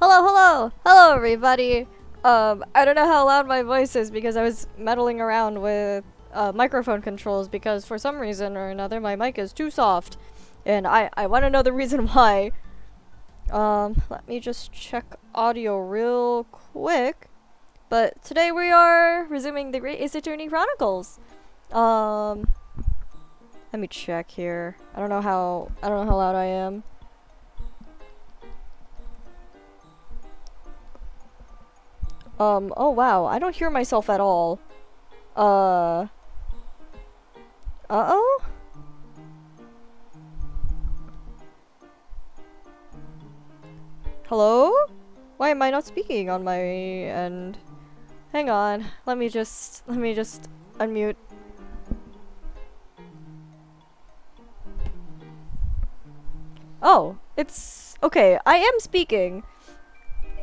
Hello everybody. I don't know how loud my voice is because I was meddling around with microphone controls because for some reason or another my mic is too soft. And I want to know the reason why. Let me just check audio real quick. But today we are resuming the Great Ace Attorney Chronicles. Let me check here. I don't know how loud I am. Oh wow, I don't hear myself at all. Uh-oh? Hello? Why am I not speaking on my end? Hang on, let me just unmute. Oh, it's okay, I am speaking.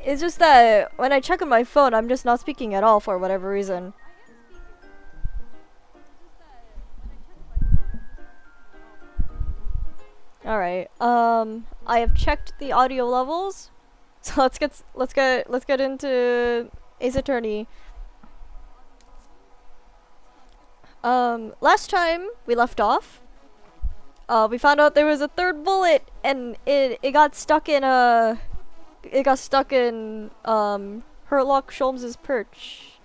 It's just that when I check on my phone, I'm just not speaking at all for whatever reason. Alright, I have checked the audio levels. So let's get into Ace Attorney. Last time we left off, we found out there was a third bullet and it got stuck in Herlock Sholmes's purse,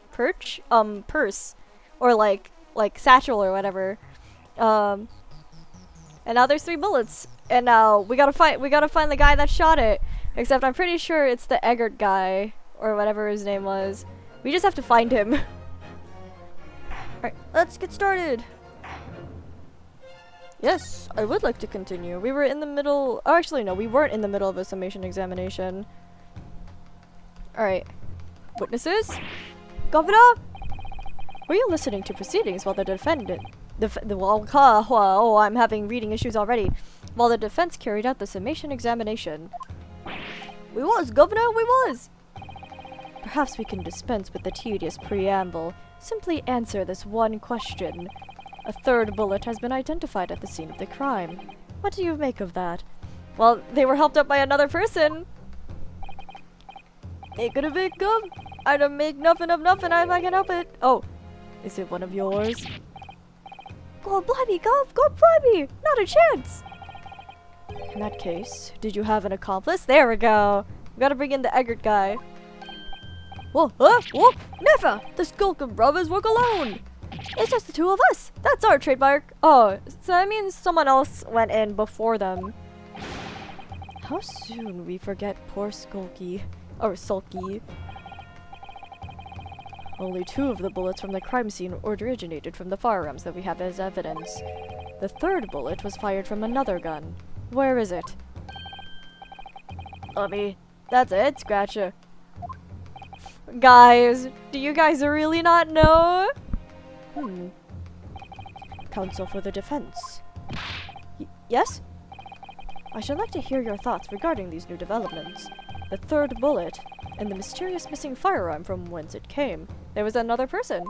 or like satchel or whatever. And now there's 3 bullets, and now we gotta find the guy that shot it. Except I'm pretty sure it's the Eggert guy or whatever his name was. We just have to find him. Alright, let's get started. Yes, I would like to continue. We were in the middle. Oh, actually, no, we weren't in the middle of a summation examination. Alright. Witnesses? Governor? Were you listening to proceedings while the defendant. I'm having reading issues already. While the defense carried out the summation examination. We was, Governor, we was! Perhaps we can dispense with the tedious preamble. Simply answer this one question. A third bullet has been identified at the scene of the crime. What do you make of that? Well, they were helped up by another person. Make it a big gum. I don't make nothing of nothing if I can help it. Oh, is it one of yours? God blimey, Gov, God blimey, not a chance. In that case, did you have an accomplice? There we go. We gotta bring in the Eggert guy. Whoa, whoa, never! The Skulkin brothers work alone! It's just the 2 of us! That's our trademark! Oh, so that means someone else went in before them. How soon we forget poor Sulky. Only 2 of the bullets from the crime scene originated from the firearms that we have as evidence. The 3rd bullet was fired from another gun. Where is it? That's a head scratcher. Guys, do you guys really not know? Counsel for the defense. Yes? I should like to hear your thoughts regarding these new developments. The 3rd bullet, and the mysterious missing firearm from whence it came. There was another person.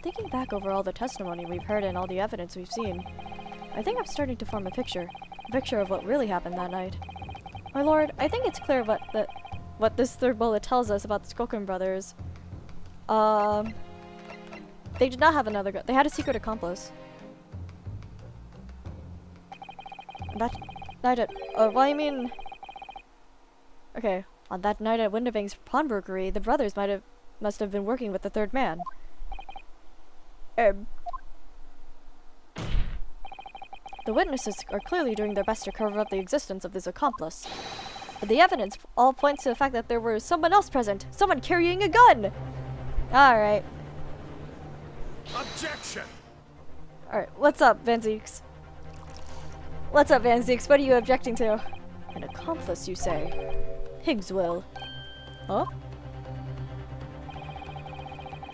Thinking back over all the testimony we've heard and all the evidence we've seen, I think I'm starting to form a picture of what really happened that night. My lord, I think it's clear what this 3rd bullet tells us about the Skulkin brothers. They did not have another gun. They had a secret accomplice. That night at, okay, on that night at Wintervang's pawnbrokery, the brothers must have been working with the 3rd man. The witnesses are clearly doing their best to cover up the existence of this accomplice. But the evidence all points to the fact that there was someone else present. Someone carrying a gun! Alright. Objection! Alright, what's up, Van Zeeks? What's up, Van Zeeks? What are you objecting to? An accomplice, you say? Higgs will. Huh?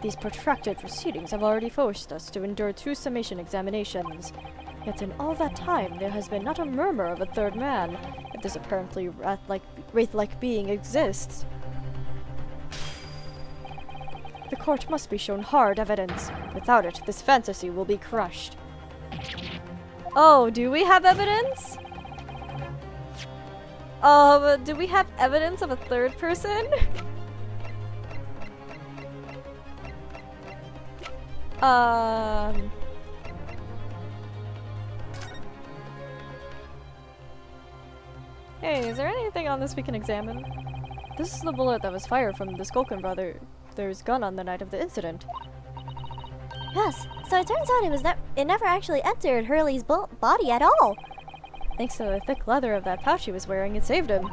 These protracted proceedings have already forced us to endure 2 summation examinations. Yet in all that time, there has been not a murmur of a 3rd man, if this apparently wraith-like being exists. The court must be shown hard evidence. Without it, this fantasy will be crushed. Oh, do we have evidence? Do we have evidence of a third person? Hey, is there anything on this we can examine? This is the bullet that was fired from the Skulkin brother's gun on the night of the incident. Yes, so it turns out it never actually entered Hurley's body at all. Thanks to the thick leather of that pouch he was wearing, it saved him.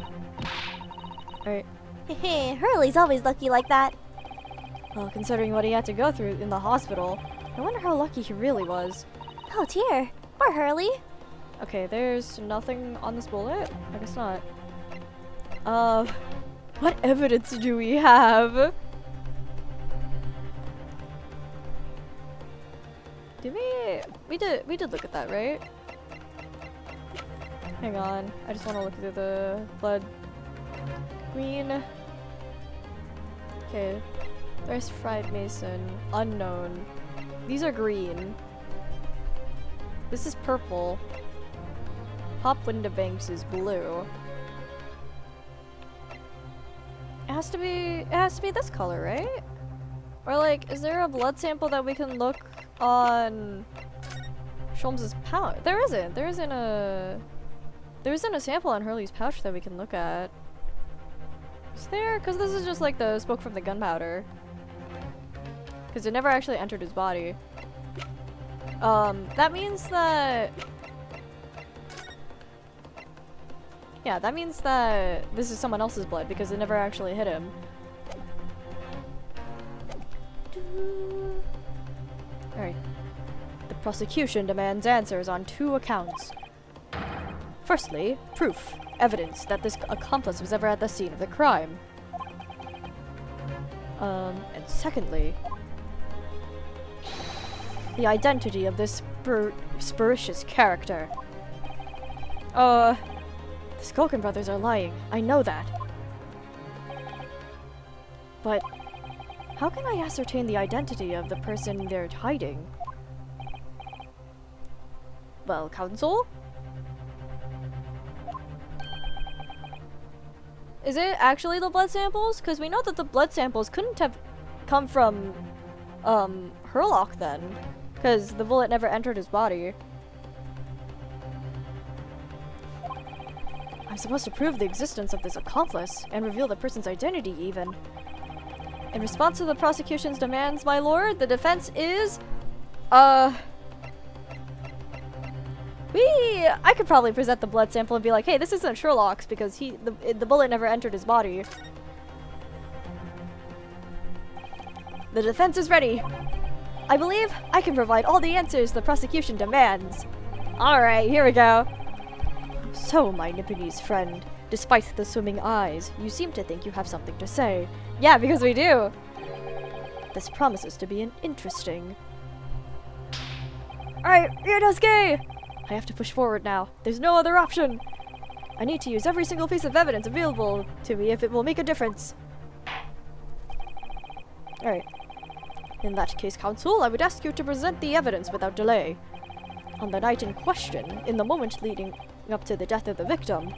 Alright. Hehe, Hurley's always lucky like that. Well, considering what he had to go through in the hospital, I wonder how lucky he really was. Oh dear, poor Hurley. Okay, there's nothing on this bullet? I guess not. What evidence do we have? Did we did look at that, right? Hang on, I just want to look through the blood. Green. Okay, there's fried mason, unknown. These are green. This is purple. Pop Windabanks is blue. It has to be this color, right? Or like, is there a blood sample that we can look on Sholmes's pouch? There isn't a sample on Hurley's pouch that we can look at. Is there? Because this is just like the smoke from the gunpowder. Because it never actually entered his body. That means that... Yeah, that means that this is someone else's blood because it never actually hit him. Alright. The prosecution demands answers on 2 accounts. Firstly, proof, evidence that this accomplice was ever at the scene of the crime. And secondly, the identity of this spuricious character. The Skulkin brothers are lying. I know that. But how can I ascertain the identity of the person they're hiding? Well, counsel? Is it actually the blood samples? Because we know that the blood samples couldn't have come from, Herlock then. Because the bullet never entered his body. I'm supposed to prove the existence of this accomplice and reveal the person's identity even. In response to the prosecution's demands, my lord, the defense is, I could probably present the blood sample and be like, hey, this isn't Sherlock's because the bullet never entered his body. The defense is ready. I believe I can provide all the answers the prosecution demands. Alright, here we go. So, my Nipponese friend, despite the swimming eyes, you seem to think you have something to say. Yeah, because we do. This promises to be interesting. Alright, Ryunosuke! I have to push forward now. There's no other option. I need to use every single piece of evidence available to me if it will make a difference. Alright. In that case, counsel, I would ask you to present the evidence without delay. On the night in question, in the moment leading up to the death of the victim,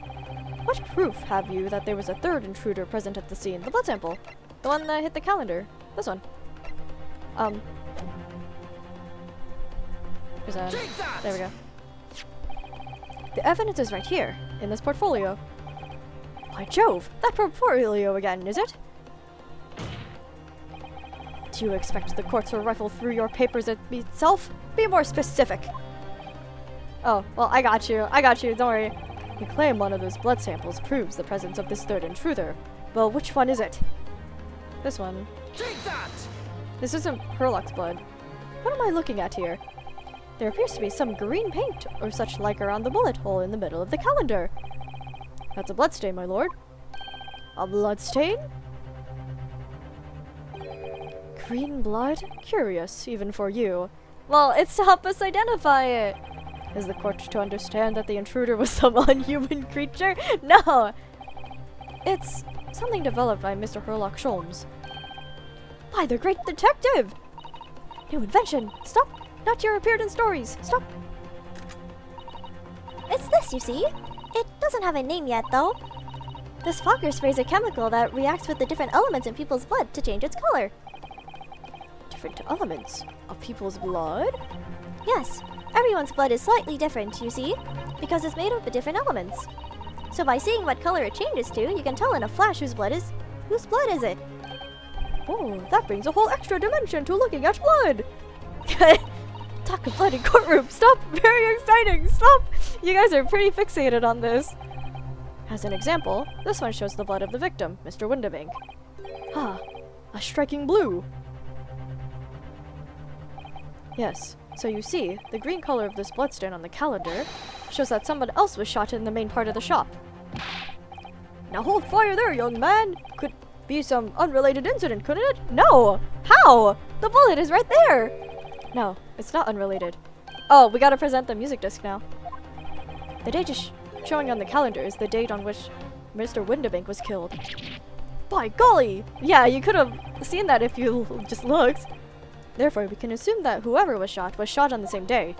what proof have you that there was a third intruder present at the scene? The blood sample. The one that hit the calendar. This one. There we go. The evidence is right here, in this portfolio. By Jove, that portfolio again, is it? Do you expect the court to rifle through your papers itself? Be more specific. Oh, well, I got you, don't worry. You claim one of those blood samples proves the presence of this third intruder. Well, which one is it? This one. Take that! This isn't Herlock's blood. What am I looking at here? There appears to be some green paint or such like around the bullet hole in the middle of the calendar. That's a bloodstain, my lord. A bloodstain? Green blood? Curious, even for you. Well, it's to help us identify it. Is the court to understand that the intruder was some unhuman creature? No! It's something developed by Mr. Herlock Sholmes. By the great detective! New invention! Stop! Not your appeared in stories! Stop! It's this, you see. It doesn't have a name yet, though. This fogger sprays a chemical that reacts with the different elements in people's blood to change its color. Different elements of people's blood? Yes, everyone's blood is slightly different, you see, because it's made up of different elements. So by seeing what color it changes to, you can tell in a flash whose blood is it. Oh, that brings a whole extra dimension to looking at blood. Talk of blood in courtroom. Stop. Very exciting. Stop. You guys are pretty fixated on this. As an example, this one shows the blood of the victim, Mr. Windabank. Ah, a striking blue. Yes, so you see, the green color of this bloodstain on the calendar shows that someone else was shot in the main part of the shop. Now hold fire there, young man! Could be some unrelated incident, couldn't it? No! How? The bullet is right there! No, it's not unrelated. Oh, we gotta present the music disc now. The date showing on the calendar is the date on which Mr. Windabank was killed. By golly! Yeah, you could have seen that if you just looked. Therefore, we can assume that whoever was shot on the same day.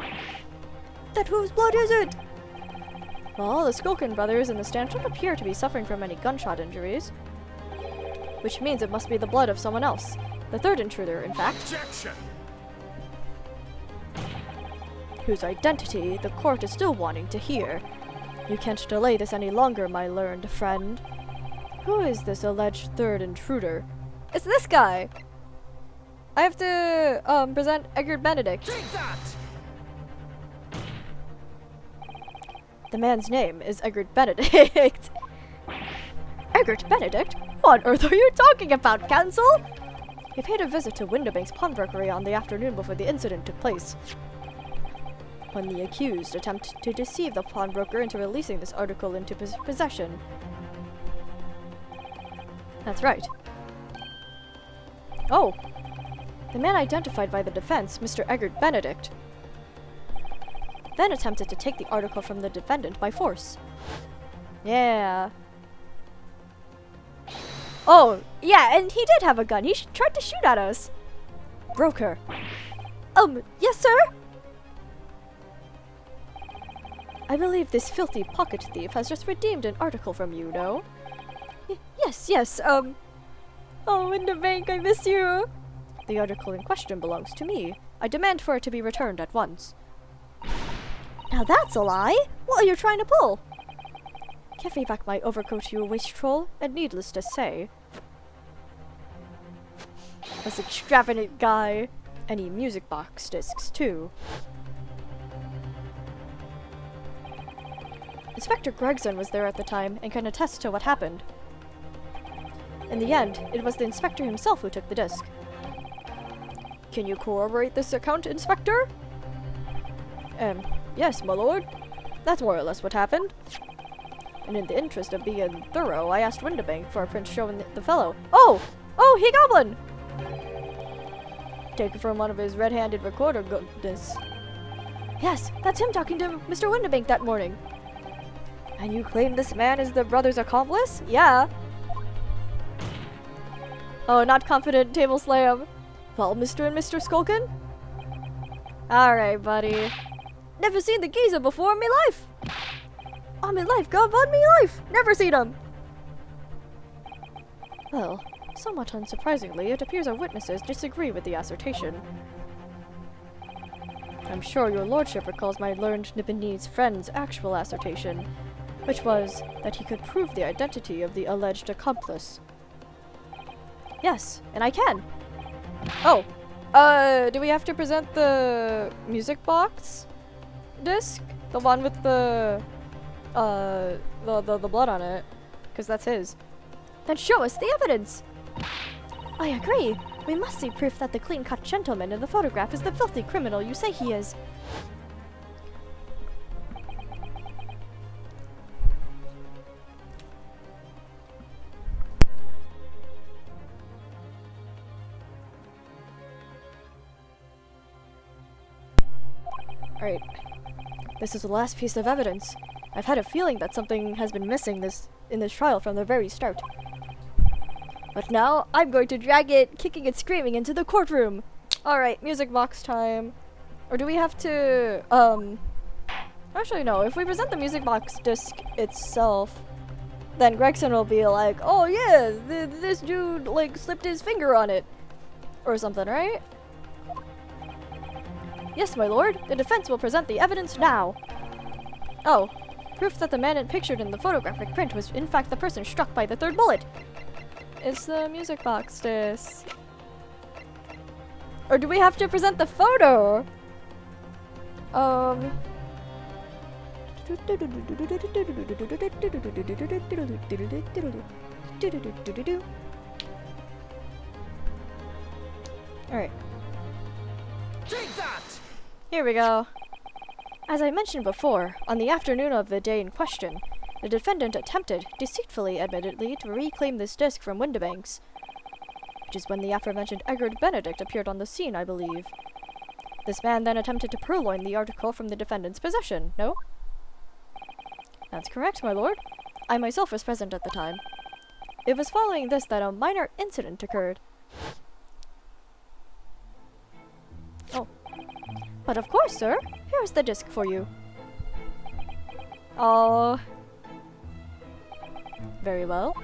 Then whose blood is it? Well, the Skulkin brothers in the stand don't appear to be suffering from any gunshot injuries. Which means it must be the blood of someone else. The third intruder, in fact. Objection! Whose identity the court is still wanting to hear. You can't delay this any longer, my learned friend. Who is this alleged third intruder? It's this guy! I have to, present Egbert Benedict. Take that! The man's name is Egbert Benedict. Egbert Benedict? What on earth are you talking about, counsel? He paid a visit to Windabank's pawnbrokery on the afternoon before the incident took place. When the accused attempted to deceive the pawnbroker into releasing this article into possession. That's right. Oh! The man identified by the defense, Mr. Egbert Benedict, then attempted to take the article from the defendant by force. Yeah. Oh, yeah, and he did have a gun. He tried to shoot at us. Broker. Yes, sir? I believe this filthy pocket thief has just redeemed an article from you, no? Yes, oh, Windabank, I miss you. The article in question belongs to me. I demand for it to be returned at once. Now that's a lie! What are you trying to pull? Give me back my overcoat, you wastrel, and needless to say, this extravagant guy. Any music box discs, too. Inspector Gregson was there at the time and can attest to what happened. In the end, it was the inspector himself who took the disc. Can you corroborate this account, Inspector? Yes, my lord. That's more or less what happened. And in the interest of being thorough, I asked Windabank for a print showing the fellow. Oh, he got one! Taken from one of his red-handed recorder goodness. Yes, that's him talking to Mr. Windabank that morning. And you claim this man is the brother's accomplice? Yeah. Oh, not confident, table slam. Well, Mr. and Mr. Skulkin? Alright, buddy. Never seen the geezer before in me life. On me life, God, on me life. Never seen him. Well, somewhat unsurprisingly, it appears our witnesses disagree with the assertion. I'm sure your lordship recalls my learned Nibonese friend's actual assertion, which was that he could prove the identity of the alleged accomplice. Yes, and I can. Oh, do we have to present the music box disc? The one with the blood on it? Because that's his. Then show us the evidence! I agree. We must see proof that the clean-cut gentleman in the photograph is the filthy criminal you say he is. Alright. This is the last piece of evidence. I've had a feeling that something has been missing in this trial from the very start. But now, I'm going to drag it, kicking and screaming, into the courtroom! Alright, music box time. Or do we have to, actually no, if we present the music box disc itself, then Gregson will be like, oh yeah, this dude like slipped his finger on it. Or something, right? Yes, my lord. The defense will present the evidence now. Oh, proof that the man pictured in the photographic print was in fact the person struck by the third bullet. It's the music box disc. Or do we have to present the photo? Alright. Take that! Here we go. As I mentioned before, on the afternoon of the day in question, the defendant attempted, deceitfully admittedly, to reclaim this disc from Windibanks, which is when the aforementioned Edward Benedict appeared on the scene, I believe. This man then attempted to purloin the article from the defendant's possession, no? That's correct, my lord. I myself was present at the time. It was following this that a minor incident occurred. Oh. But of course, sir. Here's the disc for you. Oh. Very well.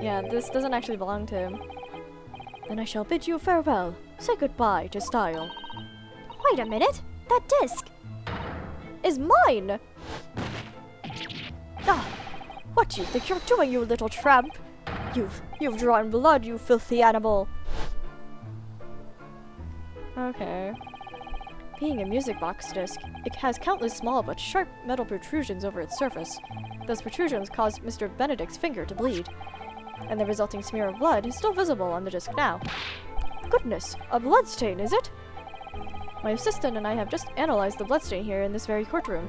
Yeah, this doesn't actually belong to him. Then I shall bid you farewell. Say goodbye to style. Wait a minute. That disc Is mine! Ah! What do you think you're doing, you little tramp? You've drawn blood, you filthy animal! Okay. Being a music box disc, it has countless small but sharp metal protrusions over its surface. Those protrusions caused Mr. Benedict's finger to bleed, and the resulting smear of blood is still visible on the disc now. Goodness, a bloodstain, is it? My assistant and I have just analyzed the bloodstain here in this very courtroom.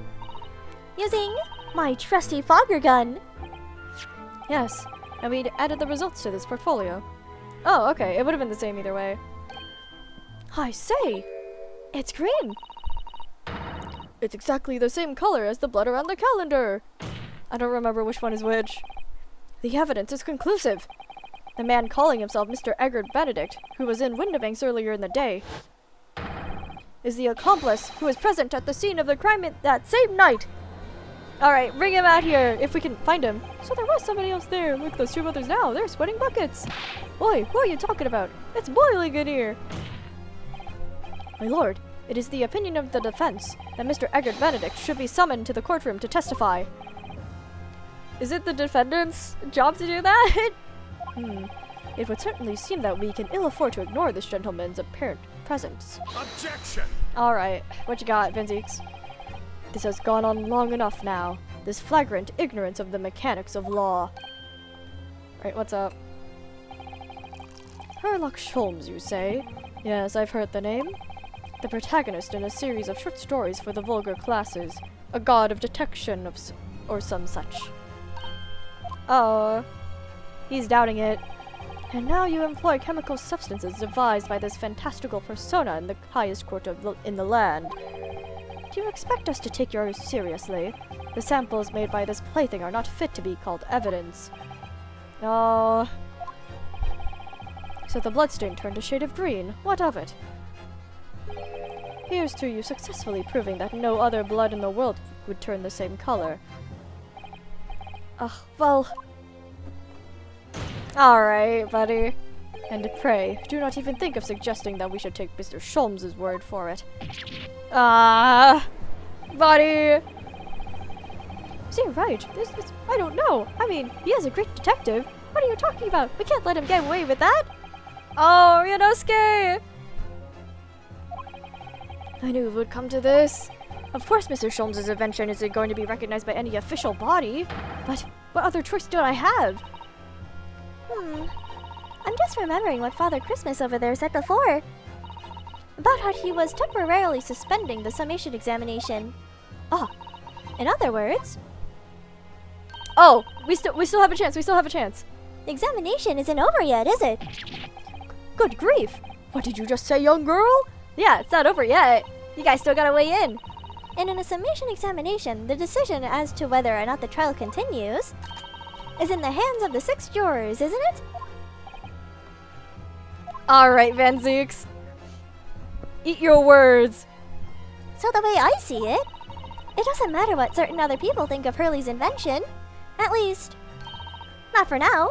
using my trusty fogger gun. Yes, and we'd added the results to this portfolio. Oh, okay, it would have been the same either way. I say, it's green. It's exactly the same color as the blood around the calendar. I don't remember which one is which. The evidence is conclusive. The man calling himself Mr. Edward Benedict, who was in Windibanks earlier in the day, is the accomplice who was present at the scene of the crime that same night. Alright, bring him out here, if we can find him. So there was somebody else there. Look, those two brothers now. They're sweating buckets. Boy, what are you talking about? It's boiling in here. My lord, it is the opinion of the defense that Mr. Edward Benedict should be summoned to the courtroom to testify. Is it the defendant's job to do that? It would certainly seem that we can ill afford to ignore this gentleman's apparent presence. Objection! Alright, what you got, Vinzeeks? This has gone on long enough now. This flagrant ignorance of the mechanics of law. Right, what's up? Sherlock Holmes, you say? Yes, I've heard the name. The protagonist in a series of short stories for the vulgar classes. A god of detection or some such. Oh, he's doubting it. And now you employ chemical substances devised by this fantastical persona in the highest court in the land. Do you expect us to take yours seriously? The samples made by this plaything are not fit to be called evidence. Oh. So the bloodstain turned a shade of green. What of it? Here's to you successfully proving that no other blood in the world would turn the same color. Ugh, well... Alright, buddy. And pray, do not even think of suggesting that we should take Mr. Sholmes' word for it. Buddy! Is he right? I don't know. I mean, he is a great detective. What are you talking about? We can't let him get away with that. Oh, Yonosuke! I knew it would come to this. Of course Mr. Sholmes' invention isn't going to be recognized by any official body. But what other choice do I have? I'm just remembering what Father Christmas over there said before. About how he was temporarily suspending the summation examination. In other words... Oh, we still have a chance, we still have a chance. The examination isn't over yet, is it? Good grief! What did you just say, young girl? Yeah, it's not over yet. You guys still gotta weigh in. And in a summation examination, the decision as to whether or not the trial continues is in the hands of the 6 jurors, isn't it? Alright, Vinzeeks. Eat your words. So the way I see it, It doesn't matter what certain other people think of Hurley's invention. At least, not for now.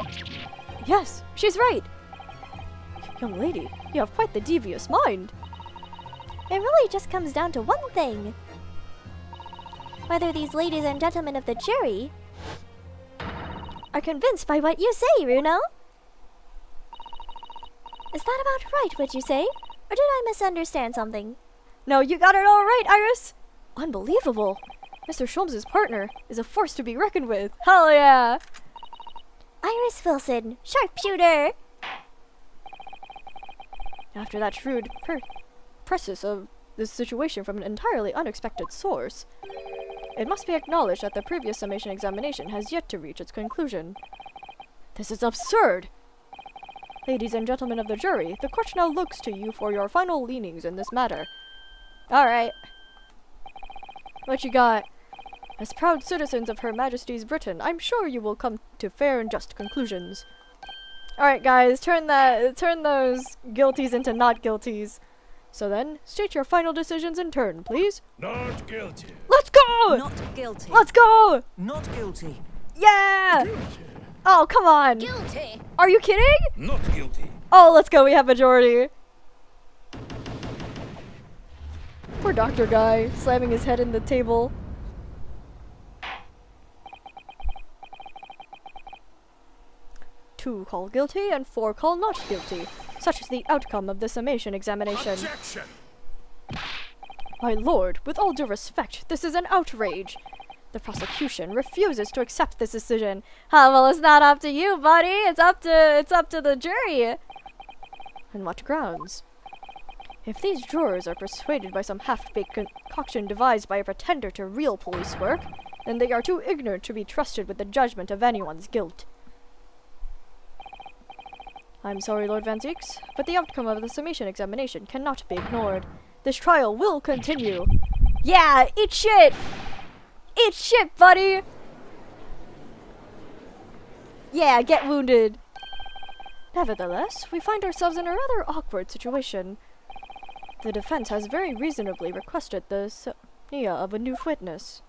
Yes, she's right. Young lady, you have quite the devious mind. It really just comes down to one thing. Whether these ladies and gentlemen of the jury are convinced by what you say, Runo. Is that about right, would you say? Or did I misunderstand something? No, you got it all right, Iris. Unbelievable. Mr. Sholmes' partner is a force to be reckoned with. Hell yeah. Iris Wilson, sharpshooter! After that shrewd precis of this situation from an entirely unexpected source, it must be acknowledged that the previous summation examination has yet to reach its conclusion. This is absurd! Ladies and gentlemen of the jury, the court now looks to you for your final leanings in this matter. Alright. What you got? As proud citizens of Her Majesty's Britain, I'm sure you will come to fair and just conclusions. Alright guys, turn those guilties into not guilties. So then, state your final decisions in turn, please. Not guilty. Let's go! Not guilty. Let's go! Not guilty. Yeah! Guilty. Oh, come on! Guilty! Are you kidding? Not guilty. Oh, let's go, we have majority. Poor doctor guy, slamming his head in the table. Two call guilty and 4 call not guilty. Such is the outcome of the summation examination. Objection. My lord, with all due respect, this is an outrage. The prosecution refuses to accept this decision. Well, it's not up to you, buddy. It's up to the jury. On what grounds? If these jurors are persuaded by some half-baked concoction devised by a pretender to real police work, then they are too ignorant to be trusted with the judgment of anyone's guilt. I'm sorry, Lord Van Zieks, but the outcome of the summation examination cannot be ignored. This trial will continue. Yeah, eat shit! Eat shit, buddy! Yeah, get wounded. Nevertheless, we find ourselves in a rather awkward situation. The defense has very reasonably requested the subpoena of a new witness.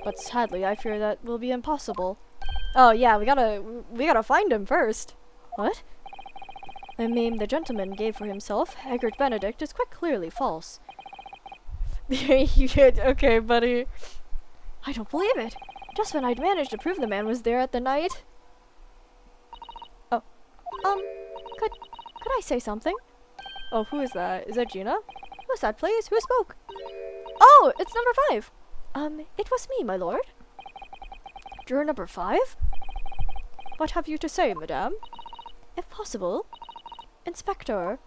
But sadly, I fear that will be impossible. Oh yeah, we gotta find him first. What? The name the gentleman gave for himself, Egbert Benedict, is quite clearly false. Okay, buddy. I don't believe it. Just when I'd managed to prove the man was there at the night. Oh. Could I say something? Oh, who is that? Is that Gina? Who's that, please? Who spoke? Oh, it's number 5. It was me, my lord. Juror number 5? What have you to say, madame? If possible. Inspector.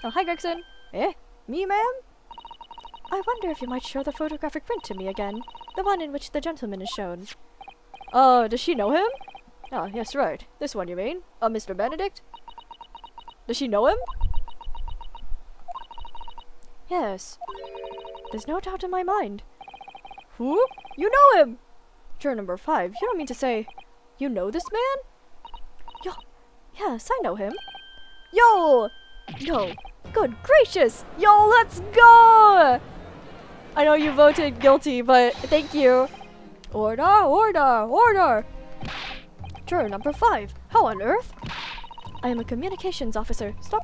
Oh, hi, Gregson. Eh? Me, ma'am? I wonder if you might show the photographic print to me again. The one in which the gentleman is shown. Oh, does she know him? Oh, yes, right. This one, you mean? Mr. Benedict? Does she know him? Yes. There's no doubt in my mind. Who? You know him! Juror number 5, you don't mean to say you know this man? Yes, I know him. Yo! No. Good gracious! Yo, let's go! I know you voted guilty, but thank you. Order, order, order! Juror number 5, how on earth? I am a communications officer. Stop.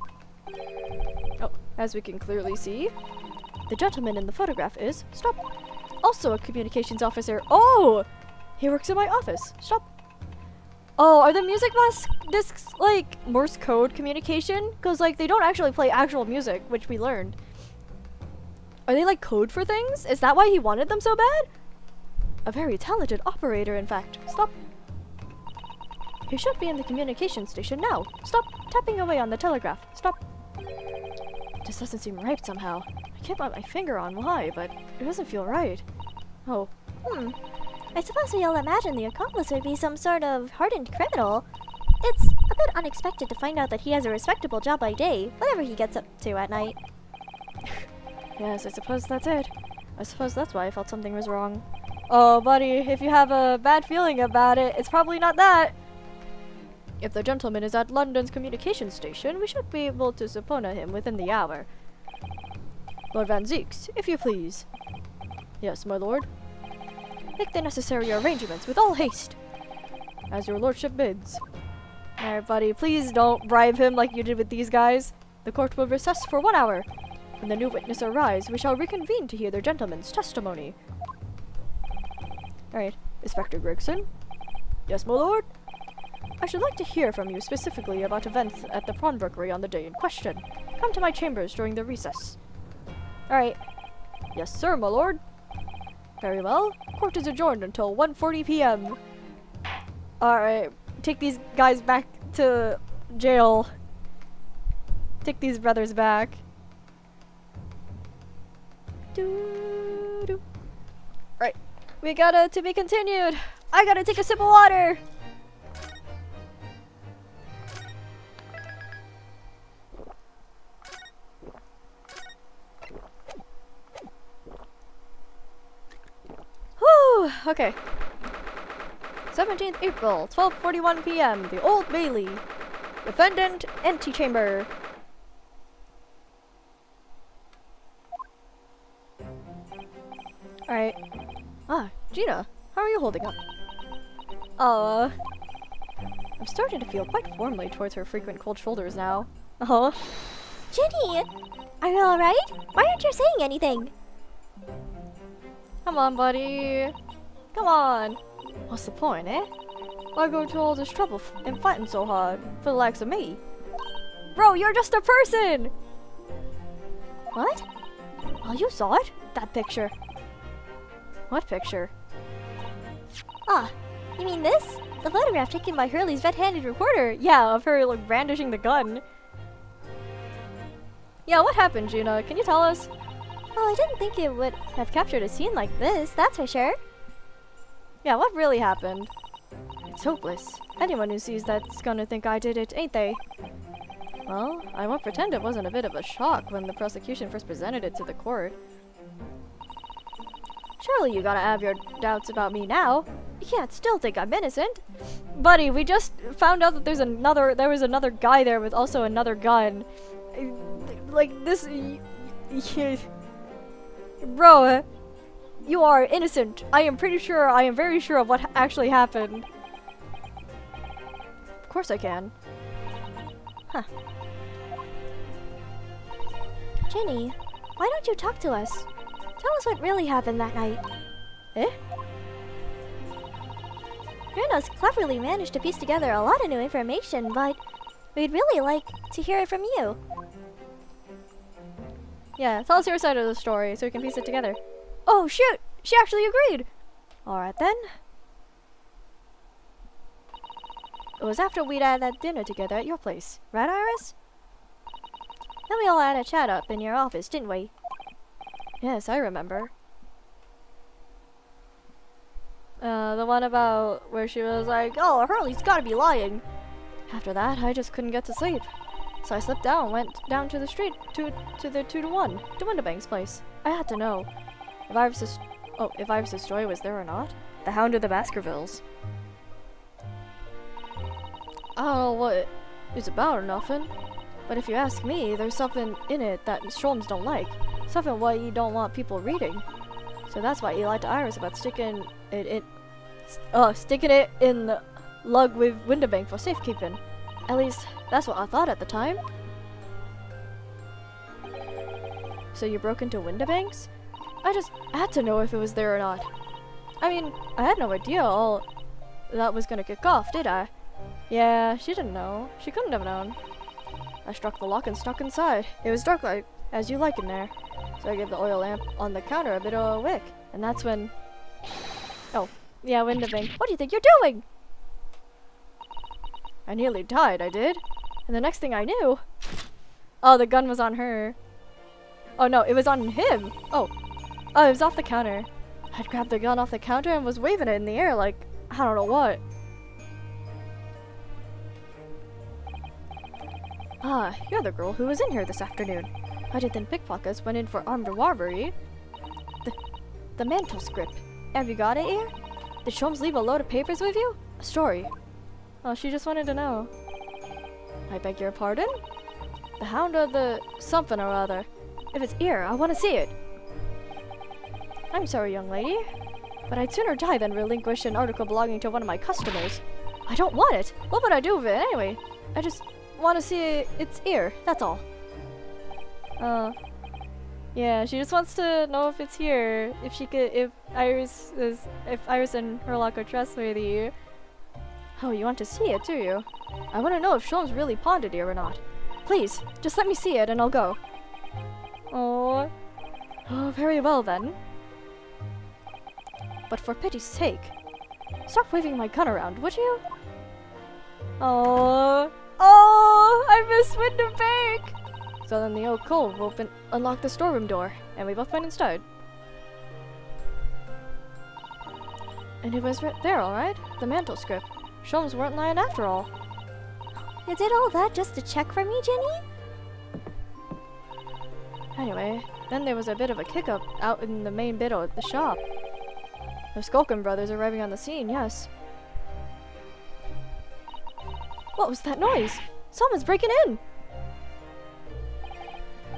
Oh, as we can clearly see, the gentleman in the photograph is, stop, also a communications officer. Oh! He works in my office. Stop. Oh, are the music discs like Morse code communication? Because like they don't actually play actual music, which we learned. Are they like code for things? Is that why he wanted them so bad? A very talented operator, in fact. Stop. He should be in the communication station now. Stop tapping away on the telegraph. Stop. This doesn't seem right somehow. I can't put my finger on why, but it doesn't feel right. Oh. I suppose we all imagine the accomplice would be some sort of hardened criminal. It's a bit unexpected to find out that he has a respectable job by day, whatever he gets up to at night. Yes, I suppose that's it. I suppose that's why I felt something was wrong. Oh, buddy, if you have a bad feeling about it, it's probably not that. If the gentleman is at London's communication station, we should be able to subpoena him within the hour. Lord Van Zieks, if you please. Yes, my lord. Make the necessary arrangements with all haste. As your lordship bids. Alright, buddy, please don't bribe him like you did with these guys. The court will recess for 1 hour. When the new witness arrives, we shall reconvene to hear their gentleman's testimony. Alright, Inspector Gregson? Yes, my lord? I should like to hear from you specifically about events at the pawnbrokery on the day in question. Come to my chambers during the recess. Alright. Yes, sir, my lord. Very well. Court is adjourned until 1:40 p.m. Alright. Take these guys back to jail. Take these brothers back. Doo-doo. Right. We gotta to be continued. I gotta take a sip of water. Whew. Okay. 17th April, 12:41 p.m. The Old Bailey. Defendant antechamber. Alright. Ah, Gina, how are you holding up? I'm starting to feel quite warmly towards her frequent cold shoulders now. Jenny! Are you alright? Why aren't you saying anything? Come on, buddy. Come on. What's the point, eh? Why go to all this trouble and fighting so hard for the likes of me? Bro, you're just a person! What? Oh, you saw it? That picture. What picture? Ah, you mean this? The photograph taken by Hurley's red-handed reporter. Yeah, of her like brandishing the gun. Yeah, what happened, Gina? Can you tell us? Well, I didn't think it would have captured a scene like this, that's for sure. Yeah, what really happened? It's hopeless. Anyone who sees that's gonna think I did it, ain't they? Well, I won't pretend it wasn't a bit of a shock when the prosecution first presented it to the court. Surely you gotta have your doubts about me now. You can't still think I'm innocent. Buddy, we just found out that there was another guy there with also another gun. Like this... Bro, you are innocent. I am very sure of what actually happened. Of course I can. Huh. Jenny, why don't you talk to us? Tell us what really happened that night. Eh? Bruno's cleverly managed to piece together a lot of new information, but we'd really like to hear it from you. Yeah, tell us your side of the story so we can piece it together. Oh shoot! She actually agreed! Alright then. It was after we'd had that dinner together at your place, right, Iris? Then we all had a chat up in your office, didn't we? Yes, I remember. The one about where she was like, "Oh, Hurley's gotta be lying." After that, I just couldn't get to sleep. So I slipped down and went down to the street to the 2-to-1, to Windibank's place. I had to know if Iris's story was there or not. The Hound of the Baskervilles. I don't know what it's about or nothing, but if you ask me, there's something in it that Sholmes don't like. Something what he don't want people reading. So that's why he lied to Iris about sticking it in the lug with Windibank for safekeeping. At least, that's what I thought at the time. So you broke into Windibank's? I just had to know if it was there or not. I mean, I had no idea all that was gonna kick off, did I? Yeah, she didn't know. She couldn't have known. I struck the lock and stuck inside. It was dark like as you like in there. So I gave the oil lamp on the counter a bit of a wick. And that's when... Oh, yeah, Windibank. What do you think you're doing? I nearly died, I did. And the next thing I knew... Oh, the gun was on her. Oh no, it was on him. Oh, it was off the counter. I'd grabbed the gun off the counter and was waving it in the air like, I don't know what. Ah, you're the girl who was in here this afternoon. I did think pickpockets went in for armed robbery. The mantle script. Have you got it here? Did Sholmes leave a load of papers with you? A story. Oh, she just wanted to know. I beg your pardon? The Hound of the something or other. If it's here, I want to see it. I'm sorry, young lady, but I'd sooner die than relinquish an article belonging to one of my customers. I don't want it. What would I do with it anyway? I just want to see its ear, that's all. Yeah, she just wants to know if it's here, if Iris and Herlock are trustworthy. Oh, you want to see it, do you? I want to know if Sholmes really pawned it here or not. Please, just let me see it and I'll go. Oh, very well then. But for pity's sake, stop waving my gun around, would you? Oh, I miss Winterbank! So then the old cove unlocked the storeroom door, and we both went inside. And it was right there, alright? The mantle script. Sholmes weren't lying after all. You did all that just to check for me, Jenny? Anyway, then there was a bit of a kick-up out in the main bit of the shop. The Skulkin brothers arriving on the scene, yes. What was that noise? Someone's breaking in!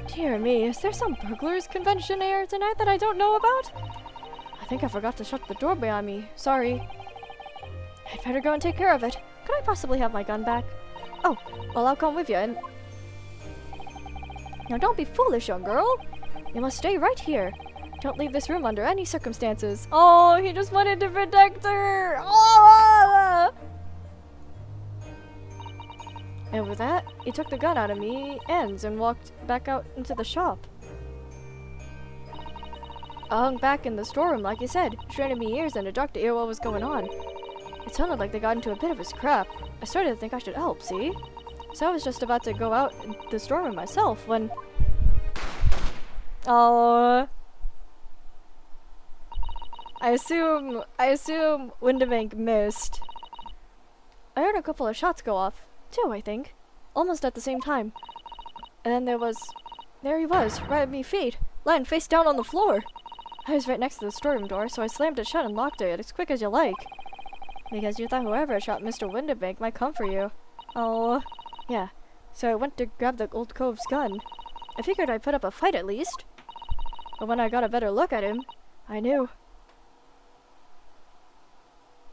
Dear me, is there some burglars convention here tonight that I don't know about? I think I forgot to shut the door behind me. Sorry. I'd better go and take care of it. Could I possibly have my gun back? Oh, well, I'll come with you and... Now don't be foolish, young girl. You must stay right here. Don't leave this room under any circumstances. Oh, he just wanted to protect her. Oh! And with that, he took the gun out of me ends and walked back out into the shop. I hung back in the storeroom, like you said, straining me ears in the dark to hear what was going on. It sounded like they got into a bit of a scrap. I started to think I should help, see? So I was just about to go out in the storeroom myself when... Oh... I assume Winterbank missed. I heard a couple of shots go off. Two, I think. Almost at the same time. And then there he was, right at me feet, lying face down on the floor. I was right next to the storeroom door, so I slammed it shut and locked it as quick as you like. Because you thought whoever shot Mr. Winterbank might come for you. Oh, yeah. So I went to grab the old cove's gun. I figured I'd put up a fight at least. But when I got a better look at him, I knew.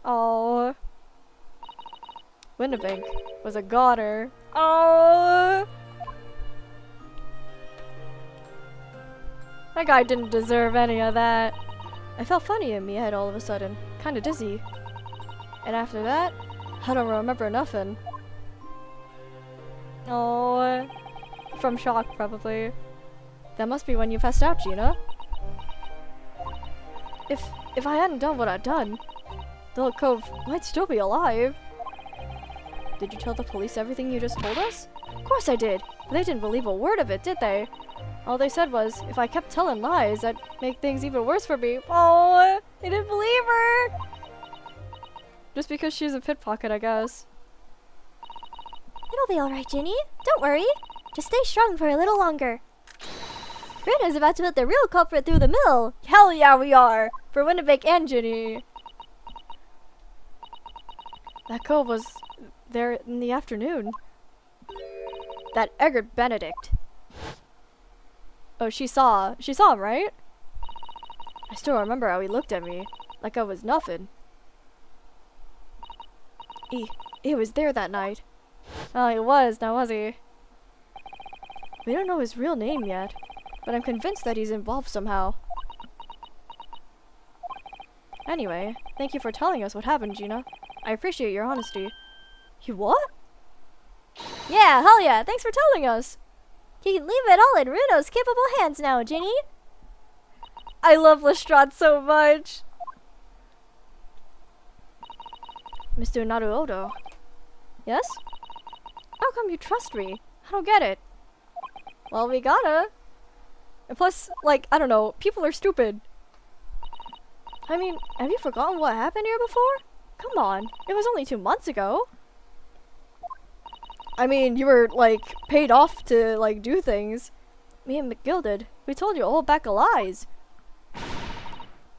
Oh. Winterbank was a goner. Oh! That guy didn't deserve any of that. I felt funny in me head all of a sudden, kinda dizzy. And after that, I don't remember nothing. Oh, from shock probably. That must be when you passed out, Gina. If I hadn't done what I'd done, the little cove might still be alive. Did you tell the police everything you just told us? Of course I did, but they didn't believe a word of it, did they? All they said was, if I kept telling lies, that'd make things even worse for me. Oh, they didn't believe her! Just because she's a pickpocket, I guess. It'll be alright, Ginny. Don't worry. Just stay strong for a little longer. Rita's about to put the real culprit through the mill. Hell yeah, we are! For Winterbank and Ginny. That cove was there in the afternoon. That Egbert Benedict. Oh, she saw him, right? I still remember how he looked at me, like I was nothing. He was there that night. Oh, he was, now was he? We don't know his real name yet, but I'm convinced that he's involved somehow. Anyway, thank you for telling us what happened, Gina. I appreciate your honesty. You what? Yeah, hell yeah, thanks for telling us! You can leave it all in Runo's capable hands now, Ginny. I love Lestrade so much! Mr. Naruoto. Yes? How come you trust me? I don't get it. Well, we gotta. And plus, like, I don't know, people are stupid. I mean, have you forgotten what happened here before? Come on, it was only 2 months ago. I mean, you were, like, paid off to, like, do things. Me and McGill did. We told you a whole pack of lies.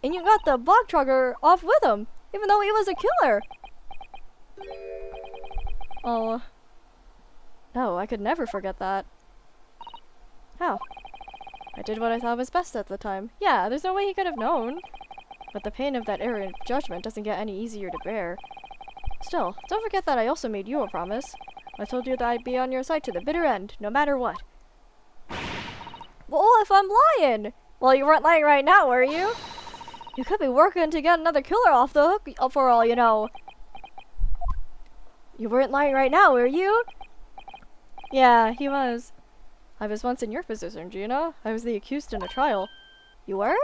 And you got the bog trucker off with him, even though he was a killer. Oh. No, I could never forget that. How? I did what I thought was best at the time. Yeah, there's no way he could have known. But the pain of that error in judgment doesn't get any easier to bear. Still, don't forget that I also made you a promise. I told you that I'd be on your side to the bitter end, no matter what. Well, if I'm lying? Well, you weren't lying right now, were you? You could be working to get another killer off the hook for all you know. You weren't lying right now, were you? Yeah, he was. I was once in your position, Gina. I was the accused in a trial. You were?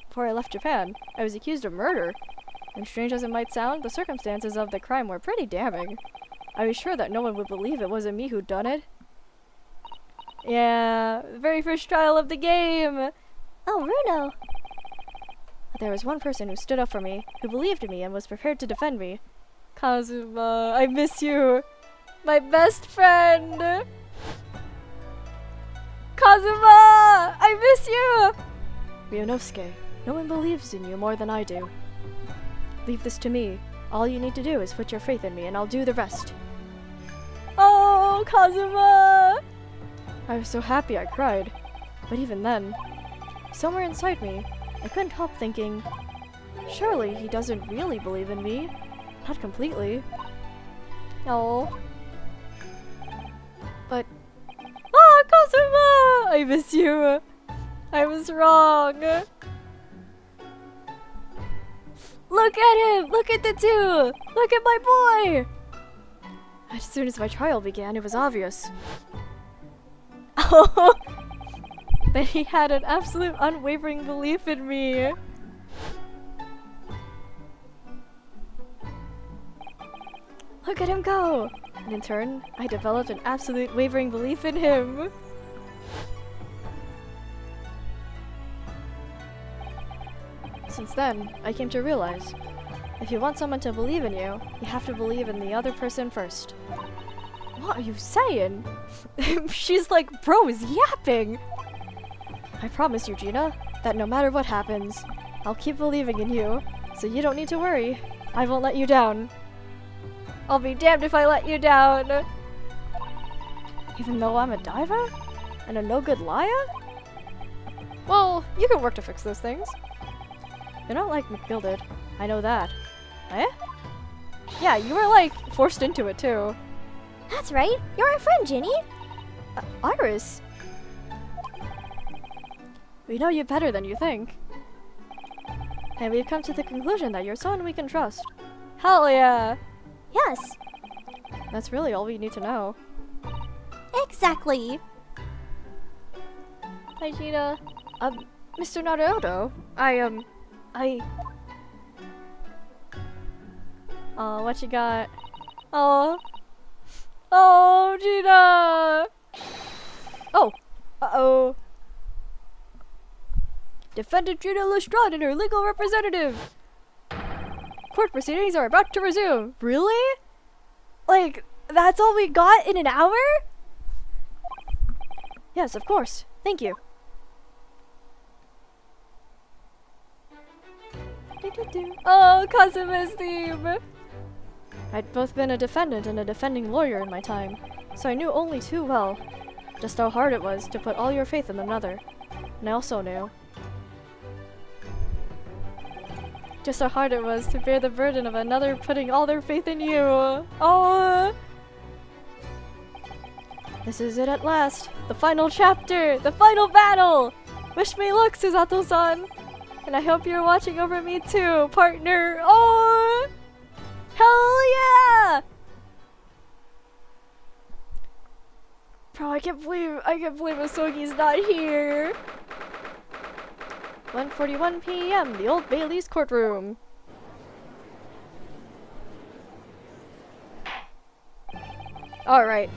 Before I left Japan, I was accused of murder. And strange as it might sound, the circumstances of the crime were pretty damning. I was sure that no one would believe it wasn't me who'd done it. Yeah, the very first trial of the game! Oh, Runo. But there was one person who stood up for me, who believed in me and was prepared to defend me. Kazuma, I miss you. My best friend! Kazuma! I miss you! Ryunosuke, no one believes in you more than I do. Leave this to me. All you need to do is put your faith in me and I'll do the rest. Oh, Kazuma! I was so happy I cried. But even then, somewhere inside me, I couldn't help thinking, surely he doesn't really believe in me. Not completely. No. But... Ah, Kazuma! I miss you. I was wrong. Look at him! Look at the two! Look at my boy! As soon as my trial began, it was obvious. Oh! That he had an absolute unwavering belief in me. Look at him go! And in turn, I developed an absolute wavering belief in him. Since then, I came to realize, if you want someone to believe in you, you have to believe in the other person first. What are you saying? She's like, bro is yapping! I promise you, Gina, that no matter what happens, I'll keep believing in you, so you don't need to worry. I won't let you down. I'll be damned if I let you down! Even though I'm a diva? And a no-good liar? Well, you can work to fix those things. You're not like McGilded. I know that. Eh? Yeah, you were like forced into it too. That's right. You're our friend, Ginny. Iris? We know you better than you think. And we've come to the conclusion that you're someone we can trust. Hell yeah! Yes, That's really all we need to know. exactly. Hi, Gina. Mr. Naruto. Oh, what you got? Oh. Oh, Gina! Oh. Uh-oh. Defendant Gina Lestrade and her legal representative. Court proceedings are about to resume. Really? Like, that's all we got in an hour? Yes, of course. Thank you. Oh, Kazuma's theme! I'd both been a defendant and a defending lawyer in my time, so I knew only too well just how hard it was to put all your faith in another. And I also knew just how hard it was to bear the burden of another putting all their faith in you. Oh! This is it at last. The final chapter! The final battle! Wish me luck, Susato-san! And I hope you're watching over me too, partner! Oh! Hell yeah! Bro, I can't believe Asogi's not here! 1:41 p.m. The Old Bailey's courtroom. Alright.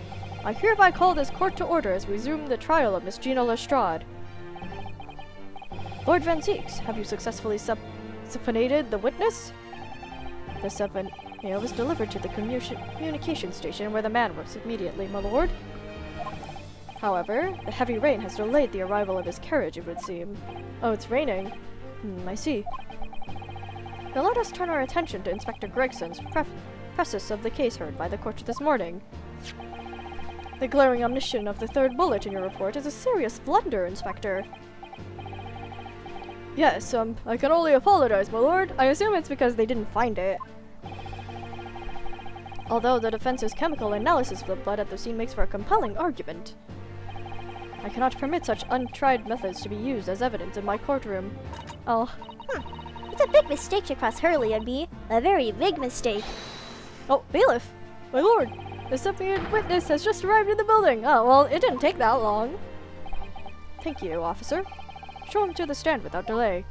I hereby call this court to order as we resume the trial of Miss Gina Lestrade. Lord Van Zeeks, have you successfully subpoenaed the witness? The subpoena was delivered to the communication station where the man was immediately, my lord. However, the heavy rain has delayed the arrival of his carriage, it would seem. Oh, it's raining. I see. Now let us turn our attention to Inspector Gregson's preface of the case heard by the court this morning. The glaring omission of the third bullet in your report is a serious blunder, Inspector. Yes, I can only apologize, my lord. I assume it's because they didn't find it. Although the defense's chemical analysis of the blood at the scene makes for a compelling argument. I cannot permit such untried methods to be used as evidence in my courtroom. Oh. It's a big mistake to cross Hurley and me. A very big mistake. Oh, bailiff! My lord! The subpoenaed witness has just arrived in the building! Oh, well, it didn't take that long. Thank you, officer. Show him to the stand without delay.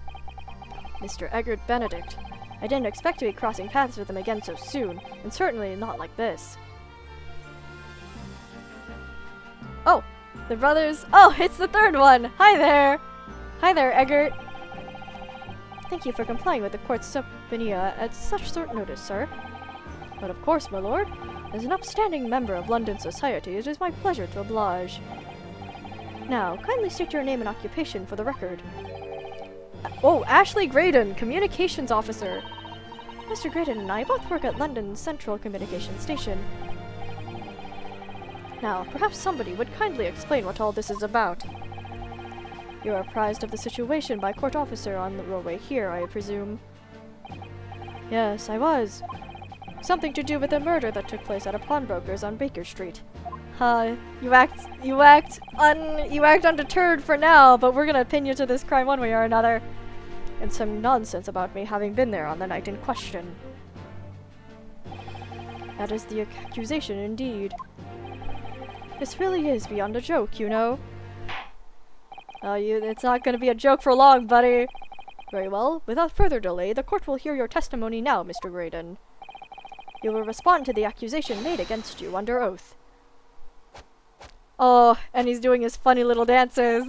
Mr. Eggert Benedict. I didn't expect to be crossing paths with him again so soon, and certainly not like this. Oh! The brothers. Oh, it's the third one! Hi there! Hi there, Eggert! Thank you for complying with the court's subpoena at such short notice, sir. But of course, my lord. As an upstanding member of London society, it is my pleasure to oblige. Now, kindly state your name and occupation for the record. Oh, Ashley Graydon, Communications Officer. Mr. Graydon and I both work at London's Central Communications Station. Now, perhaps somebody would kindly explain what all this is about. You are apprised of the situation by a court officer on the roadway here, I presume. Yes, I was. Something to do with a murder that took place at a pawnbroker's on Baker Street. You act undeterred for now, but we're gonna pin you to this crime one way or another. And some nonsense about me having been there on the night in question. That is the accusation indeed. This really is beyond a joke, you know. It's not gonna be a joke for long, buddy. Very well, without further delay, the court will hear your testimony now, Mr. Graydon. You will respond to the accusation made against you under oath. Oh, and he's doing his funny little dances.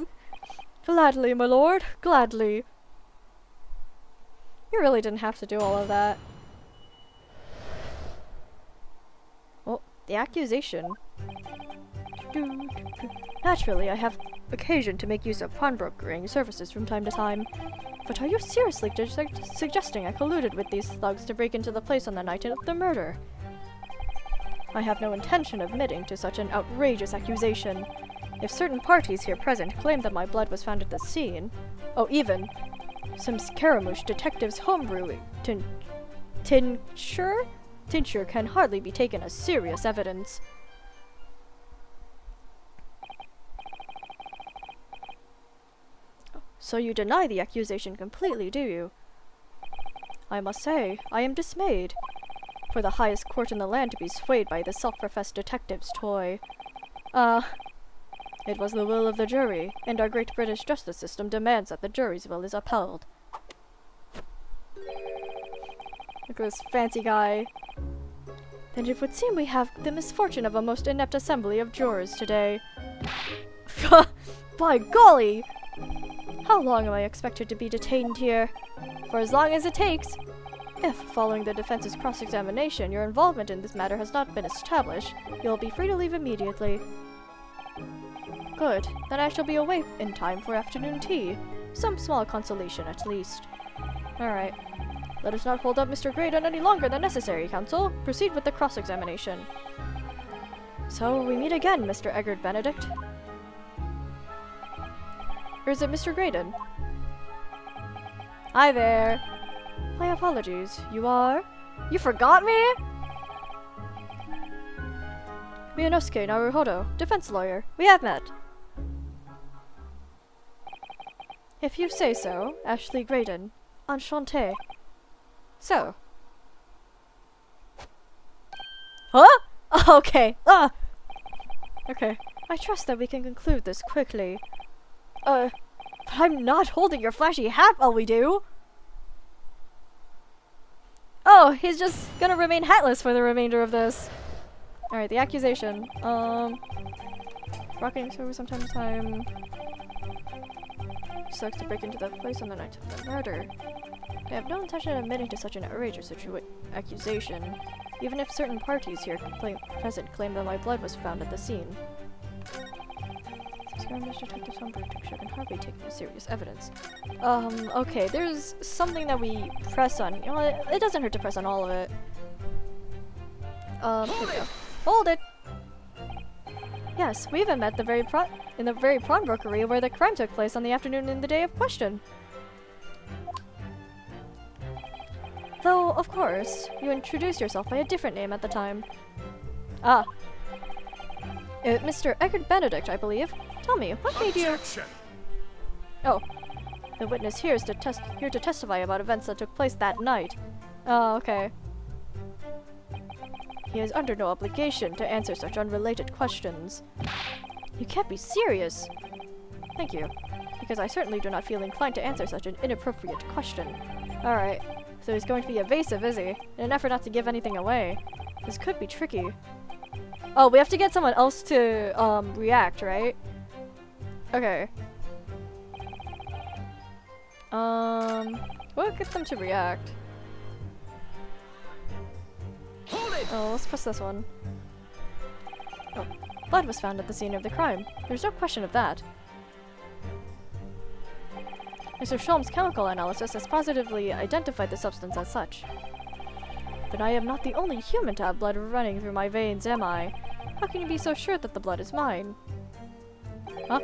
Gladly, my lord, gladly. You really didn't have to do all of that. Oh, the accusation. Naturally, I have occasion to make use of pawnbrokering services from time to time. But are you seriously suggesting I colluded with these thugs to break into the place on the night of the murder? I have no intention of admitting to such an outrageous accusation. If certain parties here present claim that my blood was found at the scene, oh, even some Scaramouche detective's homebrew tincture can hardly be taken as serious evidence. So you deny the accusation completely, do you? I must say, I am dismayed. For the highest court in the land to be swayed by the self-professed detective's toy. It was the will of the jury, and our great British justice system demands that the jury's will is upheld. Look at this fancy guy. Then it would seem we have the misfortune of a most inept assembly of jurors today. By golly! How long am I expected to be detained here? For as long as it takes. If, following the defense's cross-examination, your involvement in this matter has not been established, you will be free to leave immediately. Good. Then I shall be away in time for afternoon tea. Some small consolation, at least. Alright. Let us not hold up Mr. Graydon any longer than necessary, counsel. Proceed with the cross-examination. So, we meet again, Mr. Eggert Benedict. Or is it Mr. Graydon? Hi there. My apologies. You are? You forgot me? Mianosuke Naruhodo, defense lawyer. We have met. If you say so, Ashley Graydon. Enchanté. So. Huh? Okay. Okay. I trust that we can conclude this quickly. But I'm not holding your flashy hat while we do. Oh, he's just gonna remain hatless for the remainder of this. Alright, the accusation. Rocketing server sometimes time. Sucks to break into the place on the night of the murder. I have no intention of admitting to such an outrageous accusation, even if certain parties here present claim that my blood was found at the scene. Scaramouche detective's homebrew tincture can hardly take as serious evidence. Okay, there's something that we press on. You know, it doesn't hurt to press on all of it. Here we go. Hold it! Yes, we even met in the very pawnbrokery where the crime took place on the afternoon in the day of question. Though, of course, you introduced yourself by a different name at the time. Ah. Mr. Eckert Benedict, I believe. Tell me, what made you... Oh. The witness here is here to testify about events that took place that night. Oh, okay. He is under no obligation to answer such unrelated questions. You can't be serious! Thank you, because I certainly do not feel inclined to answer such an inappropriate question. Alright, so he's going to be evasive, is he? In an effort not to give anything away. This could be tricky. Oh, we have to get someone else to, react, right? Okay. We'll get them to react. Oh, let's press this one. Oh, blood was found at the scene of the crime. There's no question of that. Mr. Sholm's chemical analysis has positively identified the substance as such. But I am not the only human to have blood running through my veins, am I? How can you be so sure that the blood is mine? Huh?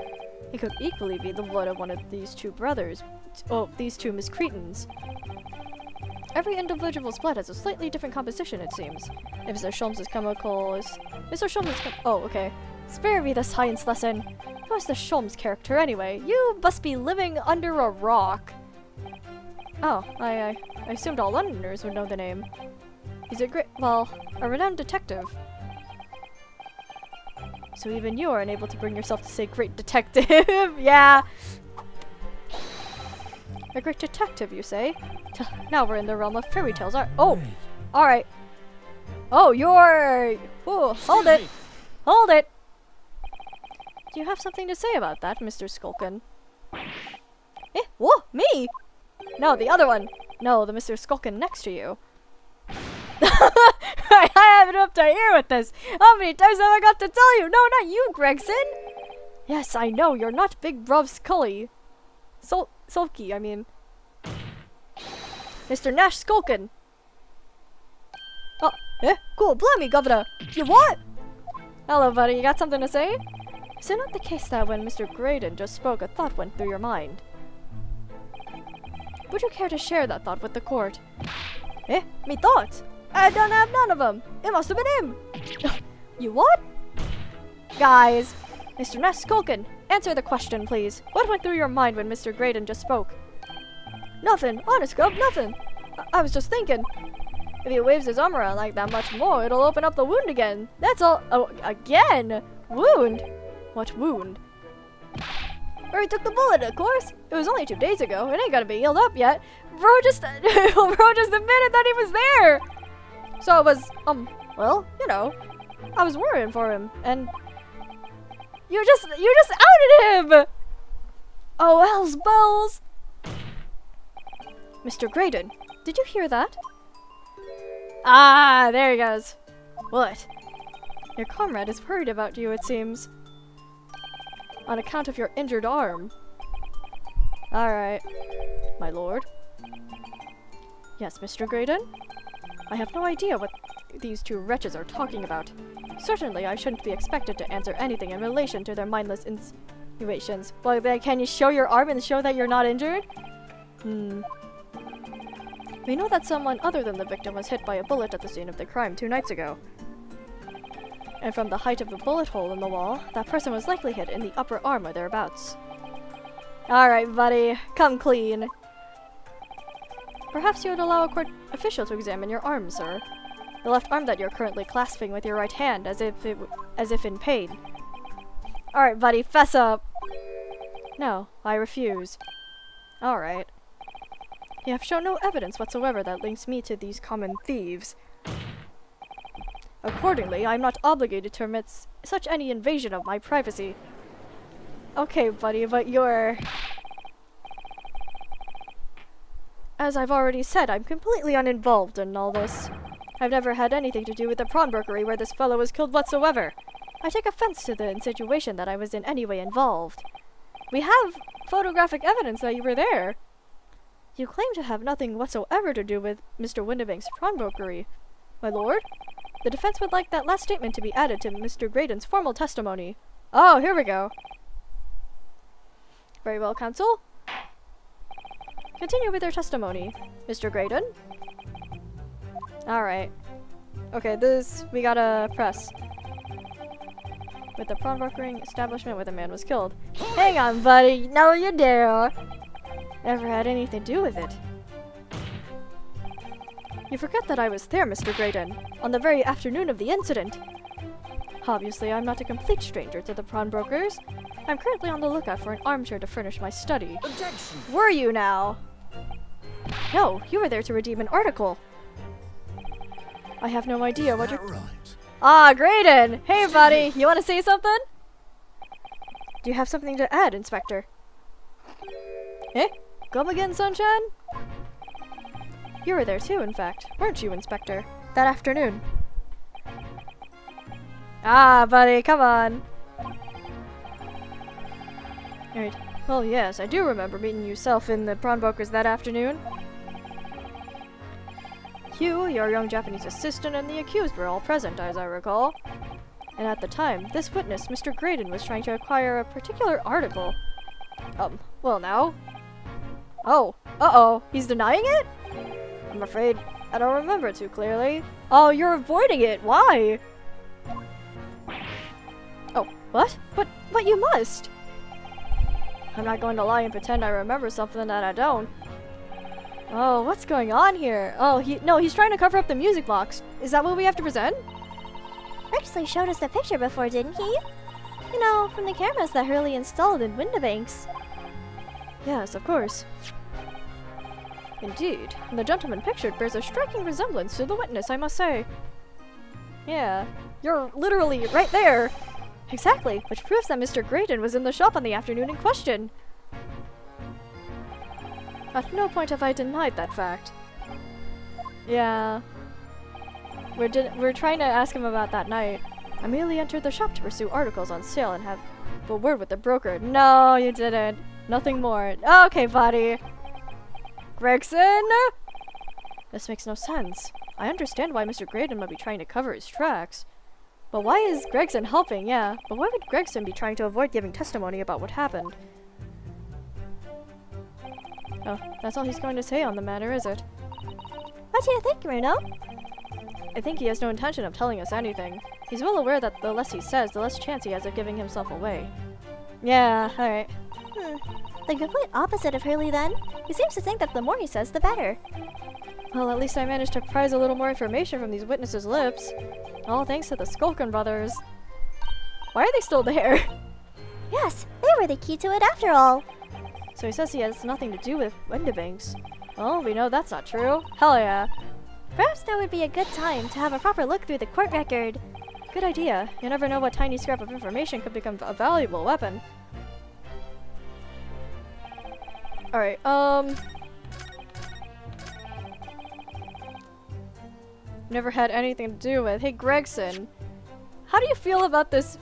It could equally be the blood of one of these two brothers. Oh, these two miscretins. Every individual's blood has a slightly different composition, it seems. If Mr. Sholmes' chemicals... Mr. Sholmes' oh, okay. Spare me the science lesson. Who is the Sholmes character, anyway? You must be living under a rock. Oh, I assumed all Londoners would know the name. He's a a renowned detective. So even you are unable to bring yourself to say great detective. Yeah. A great detective, you say? Now we're in the realm of fairy tales. Oh, alright. Oh, you're... Whoa, hold it. Hold it. Do you have something to say about that, Mr. Skulkin? Eh, whoa, me? No, the other one. No, the Mr. Skulkin next to you. I have it up to here with this. How many times have I got to tell you? No, not you, Gregson. Yes, I know. You're not Big Bruv Scully. Sulky, I mean. Mr. Nash Skulkin. Oh, cool. Blimey, Governor. You what? Hello, buddy. You got something to say? Is it not the case that when Mr. Graydon just spoke, a thought went through your mind? Would you care to share that thought with the court? Me thoughts? I don't have none of them. It must have been him. You what? Guys, Mr. Nash Skulkin, answer the question, please. What went through your mind when Mr. Graydon just spoke? Nothing. Honest, Gov, nothing. I was just thinking. If he waves his arm around like that much more, it'll open up the wound again. That's all. Oh, again? Wound? What wound? Where he took the bullet, of course. It was only 2 days ago. It ain't gonna be healed up yet. Bro just admitted that he was there. So it was, well, you know, I was worrying for him, and you just outed him. Oh, hell's bells. Mr. Graydon, did you hear that? Ah, there he goes. What? Your comrade is worried about you, it seems. On account of your injured arm. Alright. My lord? Yes, Mr. Graydon? I have no idea what these two wretches are talking about. Certainly, I shouldn't be expected to answer anything in relation to their mindless insinuations. Well, then, can you show your arm and show that you're not injured? We know that someone other than the victim was hit by a bullet at the scene of the crime 2 nights ago. And from the height of the bullet hole in the wall, that person was likely hit in the upper arm or thereabouts. Alright, buddy. Come clean. Perhaps you would allow a court official to examine your arm, sir. The left arm that you're currently clasping with your right hand, as if in pain. Alright, buddy, fess up! No, I refuse. Alright. You have shown no evidence whatsoever that links me to these common thieves. Accordingly, I am not obligated to permit such any invasion of my privacy. Okay, buddy, but you're... As I've already said, I'm completely uninvolved in all this. I've never had anything to do with the pawnbrokery where this fellow was killed whatsoever. I take offense to the insinuation that I was in any way involved. We have photographic evidence that you were there. You claim to have nothing whatsoever to do with Mr. Windibank's pawnbrokery, my lord? The defense would like that last statement to be added to Mr. Graydon's formal testimony. Oh, here we go. Very well, counsel. Continue with your testimony, Mr. Graydon. Alright. Okay, this we gotta press. With the pawnbrokering establishment where the man was killed. Hang on, buddy. No, you do. Never had anything to do with it. You forget that I was there, Mr. Graydon, on the very afternoon of the incident. Obviously, I'm not a complete stranger to the pawnbrokers. I'm currently on the lookout for an armchair to furnish my study. Objection! Were you now? No, you were there to redeem an article. I have no idea what you're... right? Ah, Graydon! Hey, buddy! You want to say something? Do you have something to add, Inspector? Eh? Come again, Sunshine? You were there too, in fact. Weren't you, Inspector? That afternoon. Ah, buddy, come on. Alright. Well, yes, I do remember meeting yourself in the pawnbrokers that afternoon. You, your young Japanese assistant, and the accused were all present, as I recall. And at the time, this witness, Mr. Graydon, was trying to acquire a particular article. Well now. Oh, uh-oh, he's denying it? I'm afraid I don't remember too clearly. Oh, you're avoiding it, why? Oh, what? But you must! I'm not going to lie and pretend I remember something that I don't. Oh, what's going on here? Oh, he's trying to cover up the music box. Is that what we have to present? Actually showed us the picture before, didn't he? You know, from the cameras that Hurley installed in Windibanks. Yes, of course. Indeed, and the gentleman pictured bears a striking resemblance to the witness, I must say. Yeah, you're literally right there. Exactly, which proves that Mr. Graydon was in the shop on the afternoon in question. At no point have I denied that fact. Yeah. We're trying to ask him about that night. I merely entered the shop to pursue articles on sale and have a word with the broker. No, you didn't. Nothing more. Okay, buddy. Gregson? This makes no sense. I understand why Mr. Graydon might be trying to cover his tracks. But why is Gregson helping? Yeah, but why would Gregson be trying to avoid giving testimony about what happened? Oh, that's all he's going to say on the matter, is it? What do you think, Bruno? I think he has no intention of telling us anything. He's well aware that the less he says, the less chance he has of giving himself away. Yeah, alright. The complete opposite of Hurley, then. He seems to think that the more he says, the better. Well, at least I managed to prise a little more information from these witnesses' lips. All thanks to the Skulkin brothers. Why are they still there? Yes, they were the key to it after all. So he says he has nothing to do with Windibanks. Well, we know that's not true. Hell yeah. Perhaps now would be a good time to have a proper look through the court record. Good idea. You never know what tiny scrap of information could become a valuable weapon. Alright, never had anything to do with. Hey, Gregson. How do you feel about this,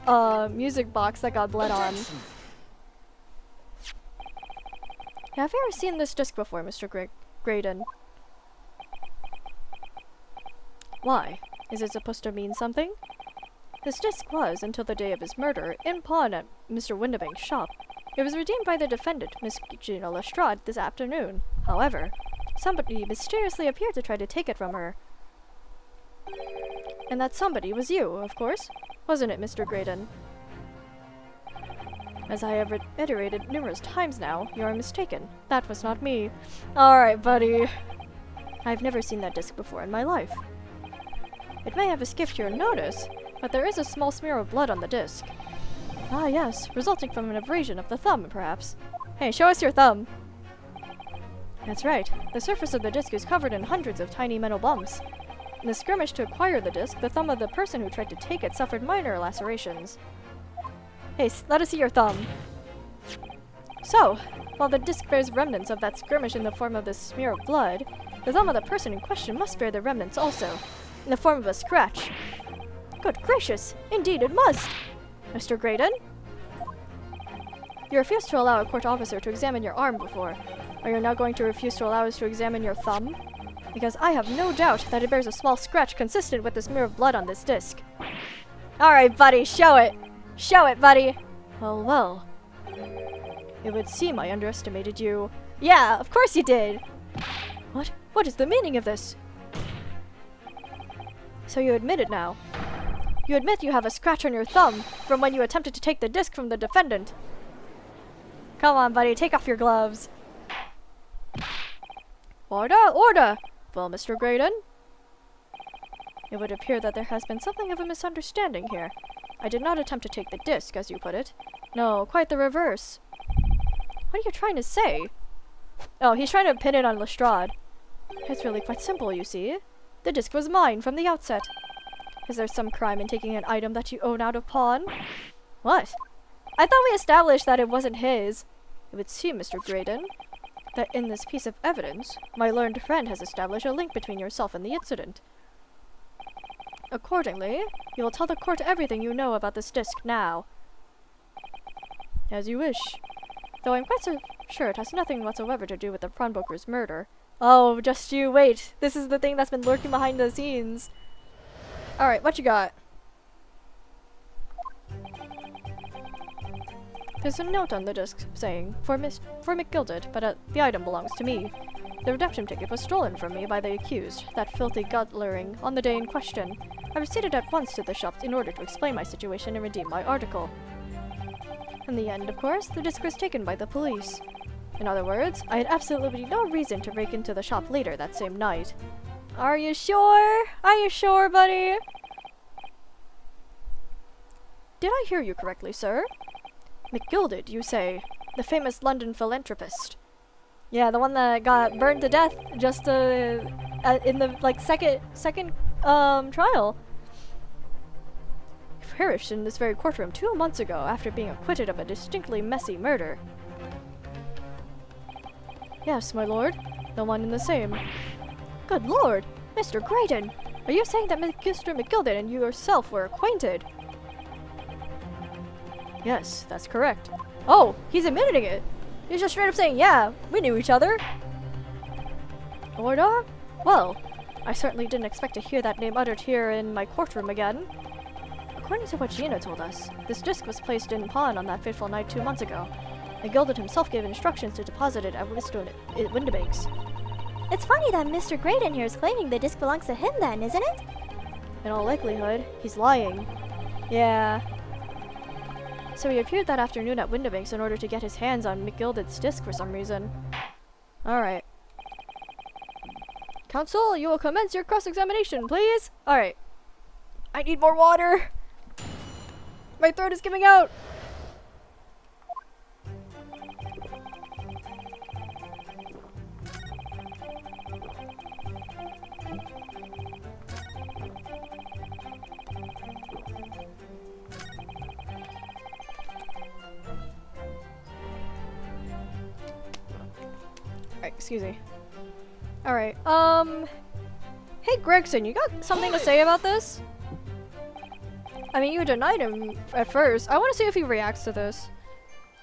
music box that got bled on? Have you ever seen this disc before, Mr. Graydon? Why? Is it supposed to mean something? This disc was, until the day of his murder, in pawn at Mr. Windibank's shop. It was redeemed by the defendant, Miss Gina Lestrade, this afternoon. However, somebody mysteriously appeared to try to take it from her. And that somebody was you, of course, wasn't it, Mr. Graydon? As I have reiterated numerous times now, you are mistaken. That was not me. Alright, buddy. I've never seen that disc before in my life. It may have escaped your notice, but there is a small smear of blood on the disc. Ah, yes, resulting from an abrasion of the thumb, perhaps. Hey, show us your thumb! That's right. The surface of the disc is covered in hundreds of tiny metal bumps. In the skirmish to acquire the disc, the thumb of the person who tried to take it suffered minor lacerations. Hey, let us see your thumb. So, while the disc bears remnants of that skirmish in the form of this smear of blood, the thumb of the person in question must bear the remnants also, in the form of a scratch. Good gracious! Indeed it must! Mr. Graydon? You refused to allow a court officer to examine your arm before. Are you now going to refuse to allow us to examine your thumb? because I have no doubt that it bears a small scratch consistent with the smear of blood on this disc. Alright, buddy, show it! Show it, buddy! Well, well. It would seem I underestimated you. Yeah, of course you did! What? What is the meaning of this? So you admit it now. You admit you have a scratch on your thumb from when you attempted to take the disc from the defendant. Come on, buddy, take off your gloves. Order, order! Well, Mr. Graydon? It would appear that there has been something of a misunderstanding here. I did not attempt to take the disc, as you put it. No, quite the reverse. What are you trying to say? Oh, he's trying to pin it on Lestrade. It's really quite simple, you see. The disc was mine from the outset. Is there some crime in taking an item that you own out of pawn? What? I thought we established that it wasn't his. It would seem, Mr. Graydon, that in this piece of evidence, my learned friend has established a link between yourself and the incident. Accordingly, you will tell the court everything you know about this disc now. As you wish. Though I'm quite sure it has nothing whatsoever to do with the pawnbroker's murder. Oh, just you wait. This is the thing that's been lurking behind the scenes. Alright, what you got? There's a note on the disc saying, for McGilded, but the item belongs to me. The redemption ticket was stolen from me by the accused, that filthy gutlering, on the day in question. I proceeded at once to the shop in order to explain my situation and redeem my article. In the end, of course, the disc was taken by the police. In other words, I had absolutely no reason to break into the shop later that same night. Are you sure? Are you sure, buddy? Did I hear you correctly, sir? McGilded, you say? The famous London philanthropist. Yeah, the one that got burned to death just in the second trial. He perished in this very courtroom 2 months ago after being acquitted of a distinctly messy murder. Yes, my lord. The one and the same. Good lord! Mr. Graydon! Are you saying that Mr. McGilded and you yourself were acquainted? Yes, that's correct. Oh, he's admitting it! He's just straight up saying, yeah, we knew each other! Order? Well, I certainly didn't expect to hear that name uttered here in my courtroom again. According to what Gina told us, this disc was placed in pawn on that fateful night 2 months ago. McGilded himself gave instructions to deposit it at Windibanks. It's funny that Mr. Graydon here is claiming the disc belongs to him then, isn't it? In all likelihood, he's lying. Yeah. So he appeared that afternoon at Windibanks in order to get his hands on McGilded's disc for some reason. Alright. Counsel, you will commence your cross-examination, please? Alright. I need more water! My throat is giving out! Excuse me. Alright, hey Gregson, you got something to say about this? I mean, you denied him at first. I want to see if he reacts to this.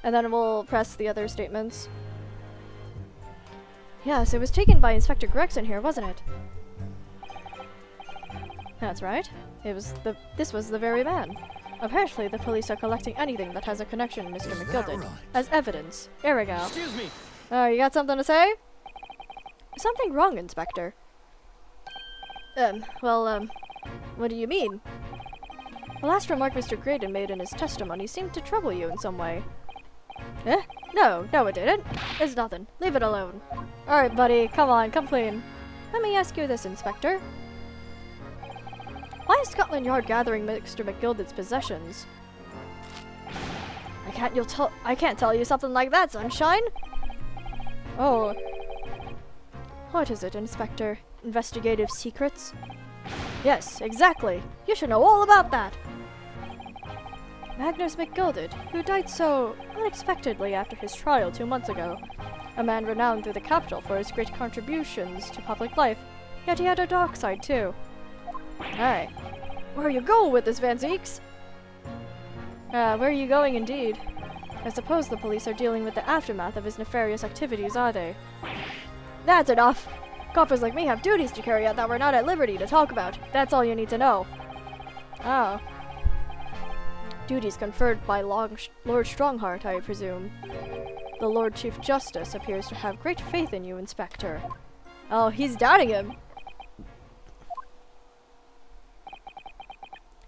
And then we'll press the other statements. Yes, it was taken by Inspector Gregson here, wasn't it? That's right. This was the very man. Apparently, the police are collecting anything that has a connection, Mr. McGilded, right? as evidence. Here we go. Excuse me. Oh, you got something to say? Something wrong, Inspector. What do you mean? The last remark Mr. Graydon made in his testimony seemed to trouble you in some way. Eh? No, it didn't. It's nothing. Leave it alone. Alright, buddy, come on, come clean. Let me ask you this, Inspector. Why is Scotland Yard gathering Mr. McGilded's possessions? I can't tell you something like that, Sunshine! Oh. What is it, Inspector? Investigative secrets? Yes, exactly. You should know all about that. Magnus McGilded, who died so unexpectedly after his trial 2 months ago. A man renowned through the capital for his great contributions to public life, yet he had a dark side too. Alright. Where are you going with this, Van Zeeks? Where are you going indeed? I suppose the police are dealing with the aftermath of his nefarious activities, are they? That's enough! Coppers like me have duties to carry out that we're not at liberty to talk about. That's all you need to know. Oh. Duties conferred by Lord Strongheart, I presume. The Lord Chief Justice appears to have great faith in you, Inspector. Oh, he's doubting him.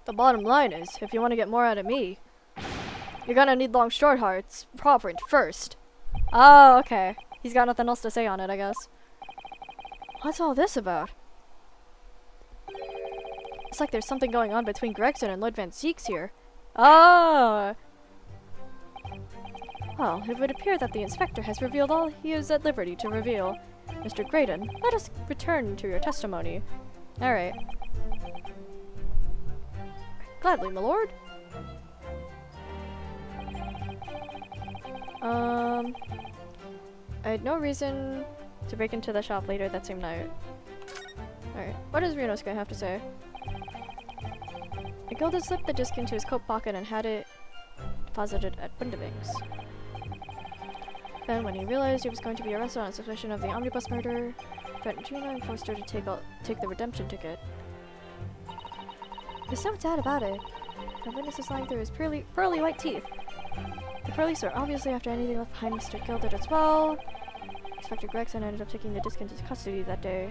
The bottom line is, if you want to get more out of me, you're gonna need Long Shortheart's paw print first. Oh, okay. He's got nothing else to say on it, I guess. What's all this about? It's like there's something going on between Gregson and Lord Van Zeeks here. Oh! Well, it would appear that the Inspector has revealed all he is at liberty to reveal. Mr. Graydon, let us return to your testimony. Alright. Gladly, my lord. I had no reason to break into the shop later that same night. Alright, what does Ryunosuke have to say? Gilda slipped the disc into his coat pocket and had it deposited at Bundeving's. Then, when he realized he was going to be arrested on suspicion of the omnibus murder, threatened Gina and forced her to take the redemption ticket. There's no doubt about it. The witness is lying through his pearly white teeth. The police are obviously after anything left behind Mr. Gilded as well. Inspector Gregson ended up taking the disc into custody that day.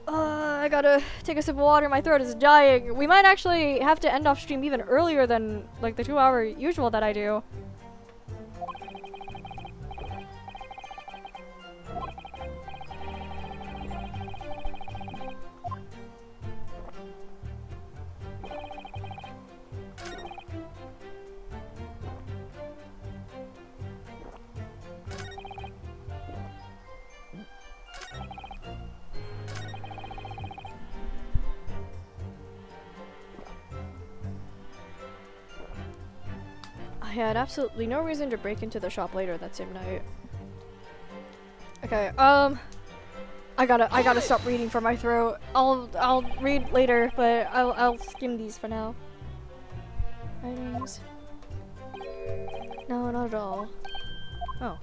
I gotta take a sip of water, my throat is dying. We might actually have to end off stream even earlier than like the 2-hour usual that I do. I had absolutely no reason to break into the shop later that same night. Okay, I gotta stop reading for my throat. I'll read later, but I'll skim these for now. Items. No, not at all. Oh.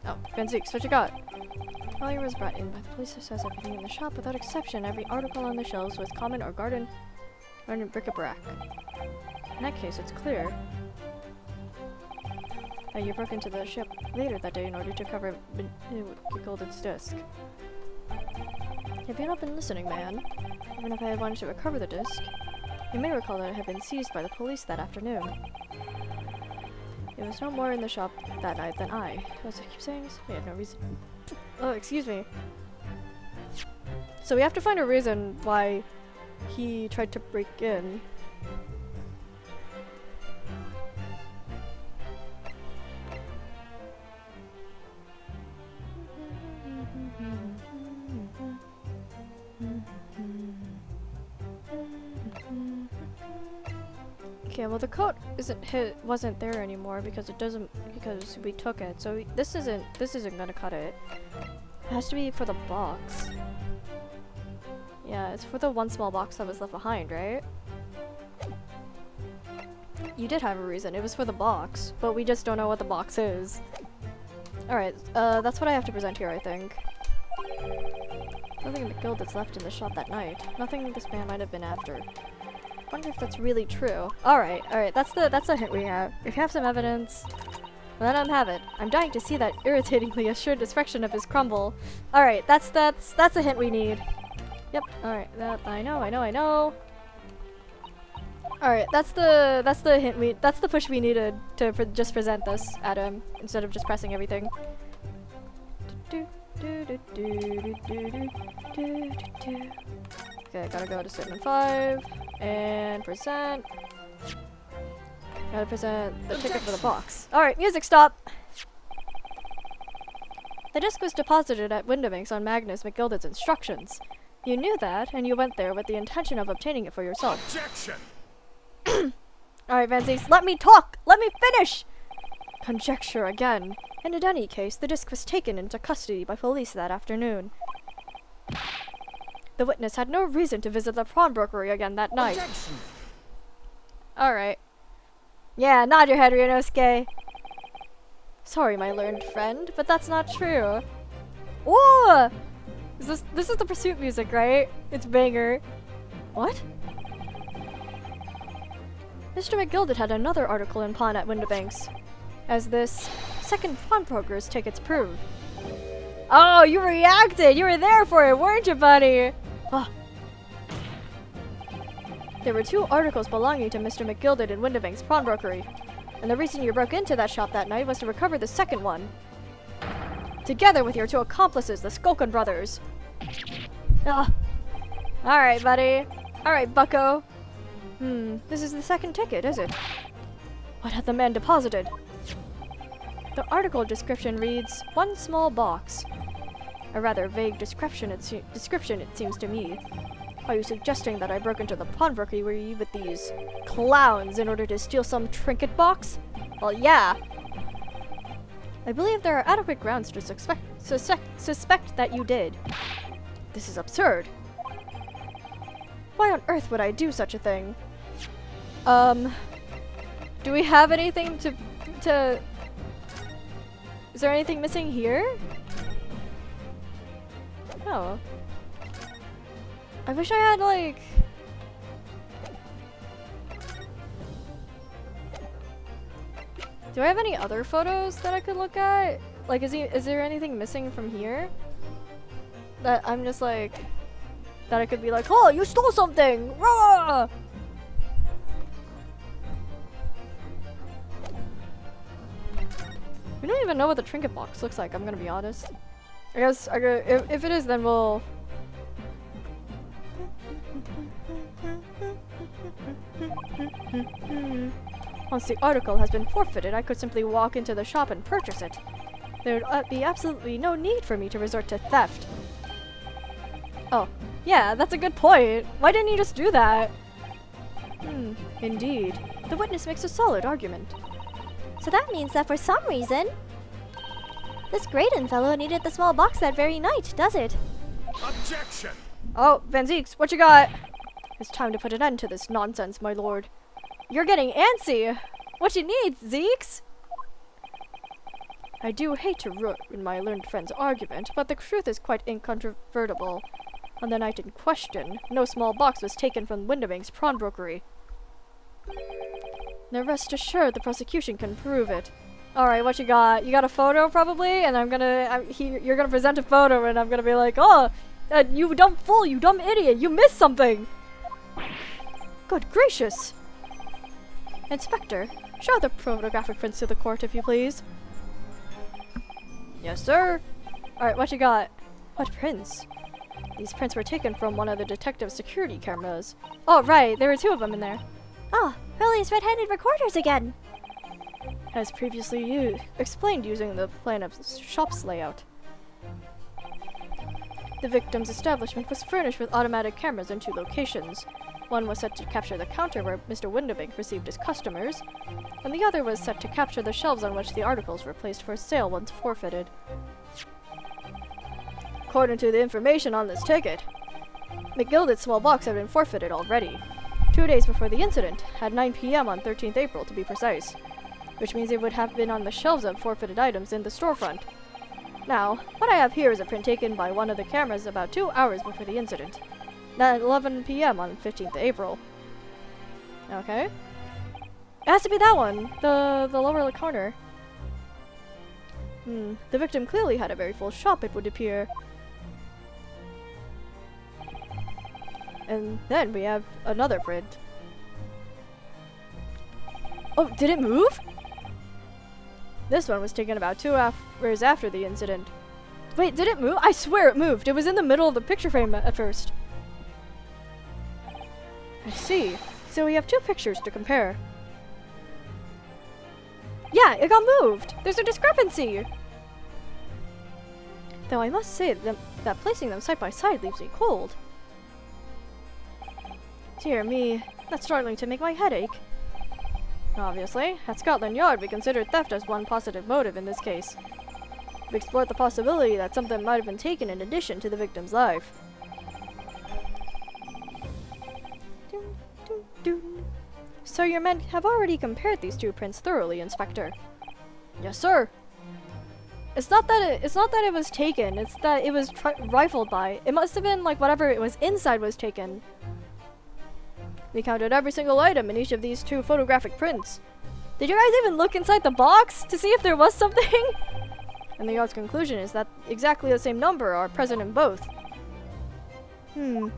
Oh, Van Zeeks, what you got? Collier was brought in by the police, says everything in the shop without exception. Every article on the shelves was common or garden bric-a-brac. In that case, it's clear that you broke into the ship later that day in order to cover Gilden's disc. Have you not been listening, man? Even if I had wanted to recover the disc, you may recall that it had been seized by the police that afternoon. It was no more in the shop that night than I. As I keep saying, we had no reason. Oh, excuse me. So we have to find a reason why he tried to break in. Okay, well the coat wasn't there anymore because we took it. So this isn't gonna cut it. It has to be for the box. Yeah, it's for the one small box that was left behind, right? You did have a reason. It was for the box, but we just don't know what the box is. Alright, that's what I have to present here, I think. Nothing in the guild that's left in the shop that night. Nothing this man might have been after. Wonder if that's really true. Alright, that's the hint we have. If you have some evidence, let him have it. I'm dying to see that irritatingly assured destruction of his crumble. Alright, that's a hint we need. Yep, alright, that I know. Alright, that's the hint that's the push we needed to just present this at him instead of just pressing everything. Okay, gotta go to statement 5 and present. Gotta present the ticket for the box. Alright, music stop! The disc was deposited at Windowbanks on Magnus McGilded's instructions. You knew that, and you went there with the intention of obtaining it for yourself. Objection! Alright, Van Zeeks, let me talk! Let me finish! Conjecture again. And in any case, the disc was taken into custody by police that afternoon. The witness had no reason to visit the pawnbrokery again that night. Objection! Alright. Yeah, nod your head, Ryunosuke. Sorry, my learned friend, but that's not true. Oh! This is the pursuit music, right? It's banger. What? Mr. McGilded had another article in pawn at Windibanks, as this second pawnbroker's tickets prove. Oh, you reacted! You were there for it, weren't you, buddy? Oh. There were 2 articles belonging to Mr. McGilded in Windibank's pawnbrokery, and the reason you broke into that shop that night was to recover the second one. Together with your 2 accomplices, the Skulkin brothers. Ah. Alright, buddy. Alright, bucko. This is the second ticket, is it? What had the man deposited? The article description reads, 1 small box. A rather vague description it seems to me. Are you suggesting that I broke into the pawnbrokery with these clowns in order to steal some trinket box? Well, yeah. I believe there are adequate grounds to suspect that you did. This is absurd. Why on earth would I do such a thing? Do we have anything to... Is there anything missing here? Oh. I wish I had, like... Do I have any other photos that I could look at? Like, is there anything missing from here? That I'm just like... That I could be like, oh, you stole something! Rah! We don't even know what the trinket box looks like, I'm gonna be honest. I guess, if it is, then we'll... Once the article has been forfeited, I could simply walk into the shop and purchase it. There would be absolutely no need for me to resort to theft. Oh, yeah, that's a good point. Why didn't you just do that? Indeed. The witness makes a solid argument. So that means that for some reason, this Graydon fellow needed the small box that very night, does it? Objection! Oh, Van Zeeks, what you got? It's time to put an end to this nonsense, my lord. You're getting antsy. What you need, Zeeks? I do hate to ruin my learned friend's argument, but the truth is quite incontrovertible. On the night in question, no small box was taken from Windibank's pawnbrokery. Now rest assured the prosecution can prove it. Alright, what you got? You got a photo, probably? And you're gonna present a photo, and I'm gonna be like, oh, you dumb fool, you dumb idiot, you missed something! Good gracious! Inspector, show the photographic prints to the court, if you please. Yes, sir. Alright, what you got? What prints? These prints were taken from one of the detective's security cameras. Oh, right, there were 2 of them in there. Oh, Hurley's red-handed recorders again! As previously explained using the plan of the shop's layout. The victim's establishment was furnished with automatic cameras in 2 locations. One was set to capture the counter where Mr. Windibank received his customers, and the other was set to capture the shelves on which the articles were placed for sale once forfeited. According to the information on this ticket, McGilded's small box had been forfeited already, 2 days before the incident, at 9 p.m. on 13th April to be precise, which means it would have been on the shelves of forfeited items in the storefront. Now, what I have here is a print taken by one of the cameras about 2 hours before the incident, at 11 p.m. on 15th April. Okay. It has to be that one, the lower corner. The victim clearly had a very full shop, it would appear. And then we have another print. Oh, did it move? This one was taken about 2 hours after the incident. Wait, did it move? I swear it moved. It was in the middle of the picture frame at first. I see. So we have 2 pictures to compare. Yeah, it got moved. There's a discrepancy. Though I must say that placing them side by side leaves me cold. Dear me, that's starting to make my head ache. Obviously, at Scotland Yard we considered theft as one positive motive in this case. We explored the possibility that something might have been taken in addition to the victim's life. So your men have already compared these 2 prints thoroughly, Inspector? Yes, sir. It's not that it was taken. It's that it was rifled by. It must have been like whatever it was inside was taken. We counted every single item in each of these 2 photographic prints. Did you guys even look inside the box to see if there was something? And the yard's conclusion is that exactly the same number are present in both. In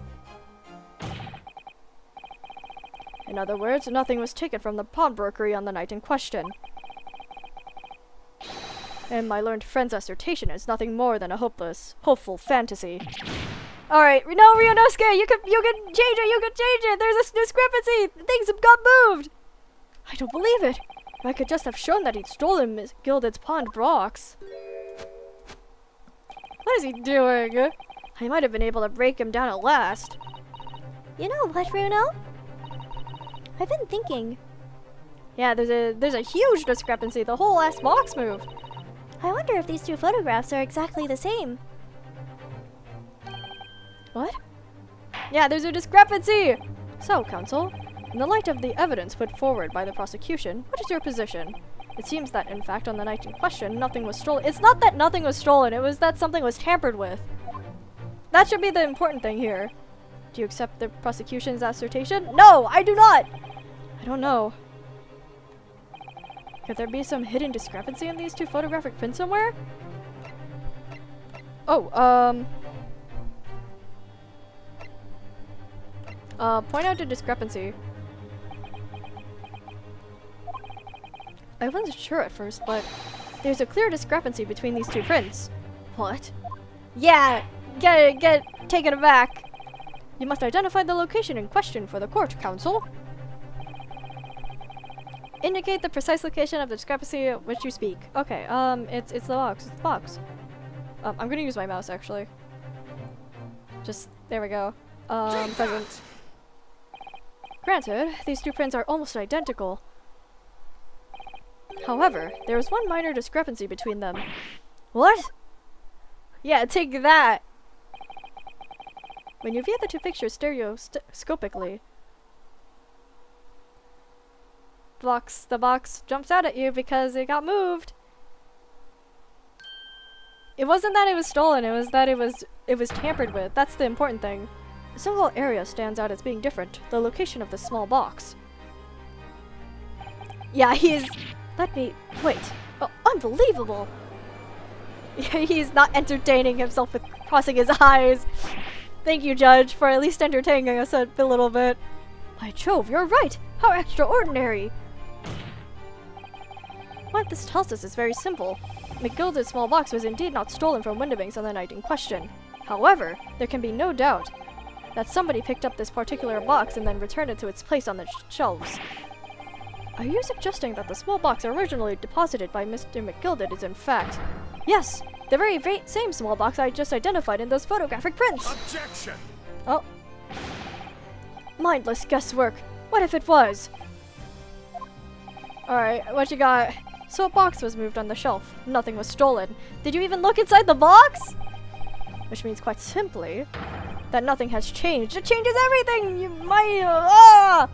other words, nothing was taken from the pawnbrokery on the night in question. And my learned friend's assertion is nothing more than a hopeful fantasy. Alright, no, Ryunosuke, you can change it, there's a discrepancy, things have got moved! I don't believe it. I could just have shown that he'd stolen Miss Gilded's pawned box. What is he doing? I might have been able to break him down at last. You know what, Runo? I've been thinking. Yeah, there's a huge discrepancy. The whole last box moved. I wonder if these 2 photographs are exactly the same. What? Yeah, there's a discrepancy! So, counsel, in the light of the evidence put forward by the prosecution, what is your position? It seems that, in fact, on the night in question, nothing was stolen. It's not that nothing was stolen, it was that something was tampered with. That should be the important thing here. Do you accept the prosecution's assertion? No, I do not! I don't know. Could there be some hidden discrepancy in these 2 photographic prints somewhere? Oh, point out the discrepancy. I wasn't sure at first, but there's a clear discrepancy between these 2 prints. What? Yeah, get taken aback. You must identify the location in question for the court, counsel. Indicate the precise location of the discrepancy at which you speak. Okay, it's the box. It's the box. I'm gonna use my mouse actually. Just there we go. Present. Granted, these 2 prints are almost identical. However, there is one minor discrepancy between them. What? Yeah, take that! When you view the 2 pictures stereoscopically, the box jumps out at you because it got moved. It wasn't that it was stolen, it was that it was tampered with. That's the important thing. A single area stands out as being different, the location of the small box. Yeah, wait. Oh, unbelievable! He's not entertaining himself with crossing his eyes. Thank you, Judge, for at least entertaining us a little bit. By Jove, you're right! How extraordinary! What this tells us is very simple. McGilda's small box was indeed not stolen from Windibanks on the night in question. However, there can be no doubt that somebody picked up this particular box and then returned it to its place on the shelves. Are you suggesting that the small box originally deposited by Mr. McGilded is in fact... Yes! The very same small box I just identified in those photographic prints! Objection! Oh. Mindless guesswork. What if it was? Alright, what you got? So a box was moved on the shelf. Nothing was stolen. Did you even look inside the box? Which means quite simply that nothing has changed. It changes everything! You might...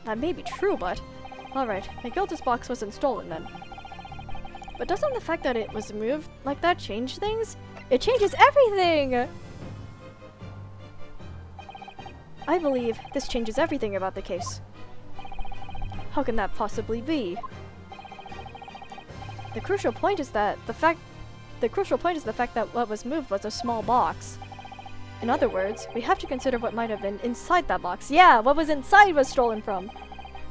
That may be true, but... Alright, McGilda's box wasn't stolen then. But doesn't the fact that it was moved like that change things? It changes everything! I believe this changes everything about the case. How can that possibly be? The crucial point is the fact that what was moved was a small box. In other words, we have to consider what might have been inside that box. Yeah, what was inside was stolen from.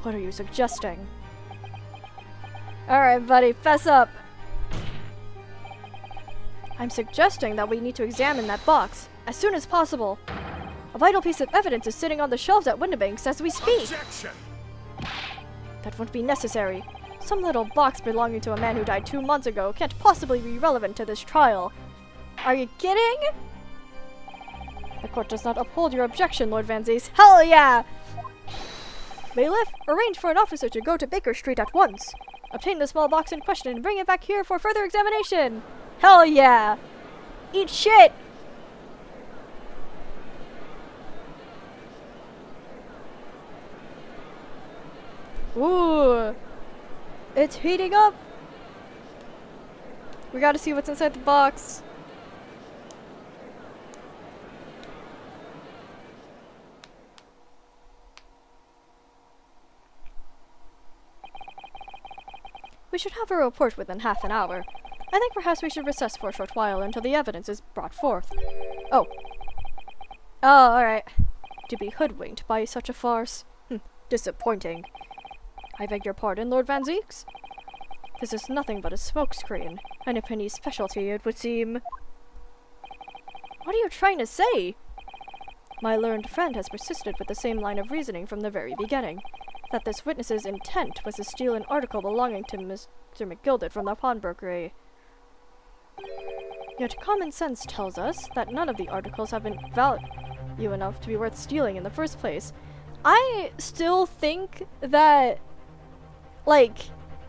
What are you suggesting? Alright, buddy, fess up. I'm suggesting that we need to examine that box as soon as possible. A vital piece of evidence is sitting on the shelves at Windibanks as we speak. Objection! That won't be necessary. Some little box belonging to a man who died 2 months ago can't possibly be relevant to this trial. Are you kidding? The court does not uphold your objection, Lord Van Zees. Hell yeah! Bailiff, arrange for an officer to go to Baker Street at once. Obtain the small box in question and bring it back here for further examination. Hell yeah! Eat shit! Ooh, it's heating up. We gotta see what's inside the box. We should have a report within half an hour. I think perhaps we should recess for a short while until the evidence is brought forth. Oh. Oh, alright. To be hoodwinked by such a farce. Disappointing. I beg your pardon, Lord Van Zeeks? This is nothing but a smokescreen, and a penny's specialty, it would seem. What are you trying to say? My learned friend has persisted with the same line of reasoning from the very beginning, that this witness's intent was to steal an article belonging to Mr. McGilded from the pawnbrokery. Yet common sense tells us that none of the articles have been value enough to be worth stealing in the first place. I still think that, like,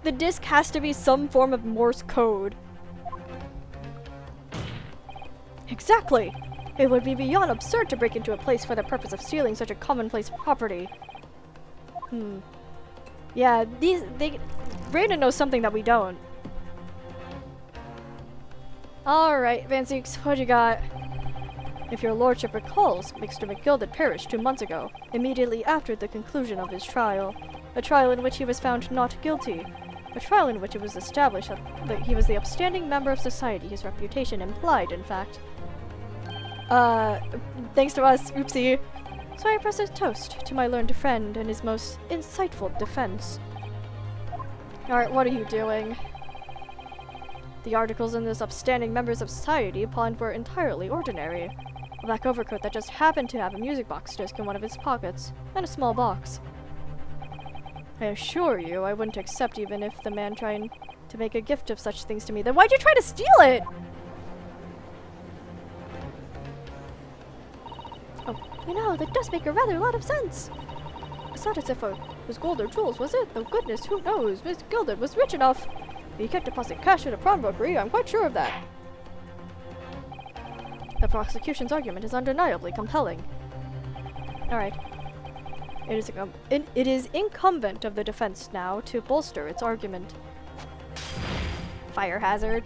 the disc has to be some form of Morse code. Exactly! It would be beyond absurd to break into a place for the purpose of stealing such a commonplace property. Yeah, Brandon knows something that we don't. Alright, Van Zeeks, what you got? If your lordship recalls, Mr. McGilded perished 2 months ago, immediately after the conclusion of his trial. A trial in which he was found not guilty. A trial in which it was established that he was the upstanding member of society his reputation implied, in fact. Thanks to us, oopsie. So I press a toast to my learned friend and his most insightful defense. Alright, what are you doing? The articles in this upstanding members of society pawned were entirely ordinary. A black overcoat that just happened to have a music box disc in one of its pockets, and a small box. I assure you, I wouldn't accept even if the man trying to make a gift of such things to me. Then why'd you try to steal it? Oh, you know, that does make a rather lot of sense. It's not as if it was gold or jewels, was it? Though goodness, who knows? Miss Gilded was rich enough. He kept depositing cash at a pawnbrokery, I'm quite sure of that. The prosecution's argument is undeniably compelling. Alright. It is incumbent of the defense now to bolster its argument. Fire hazard.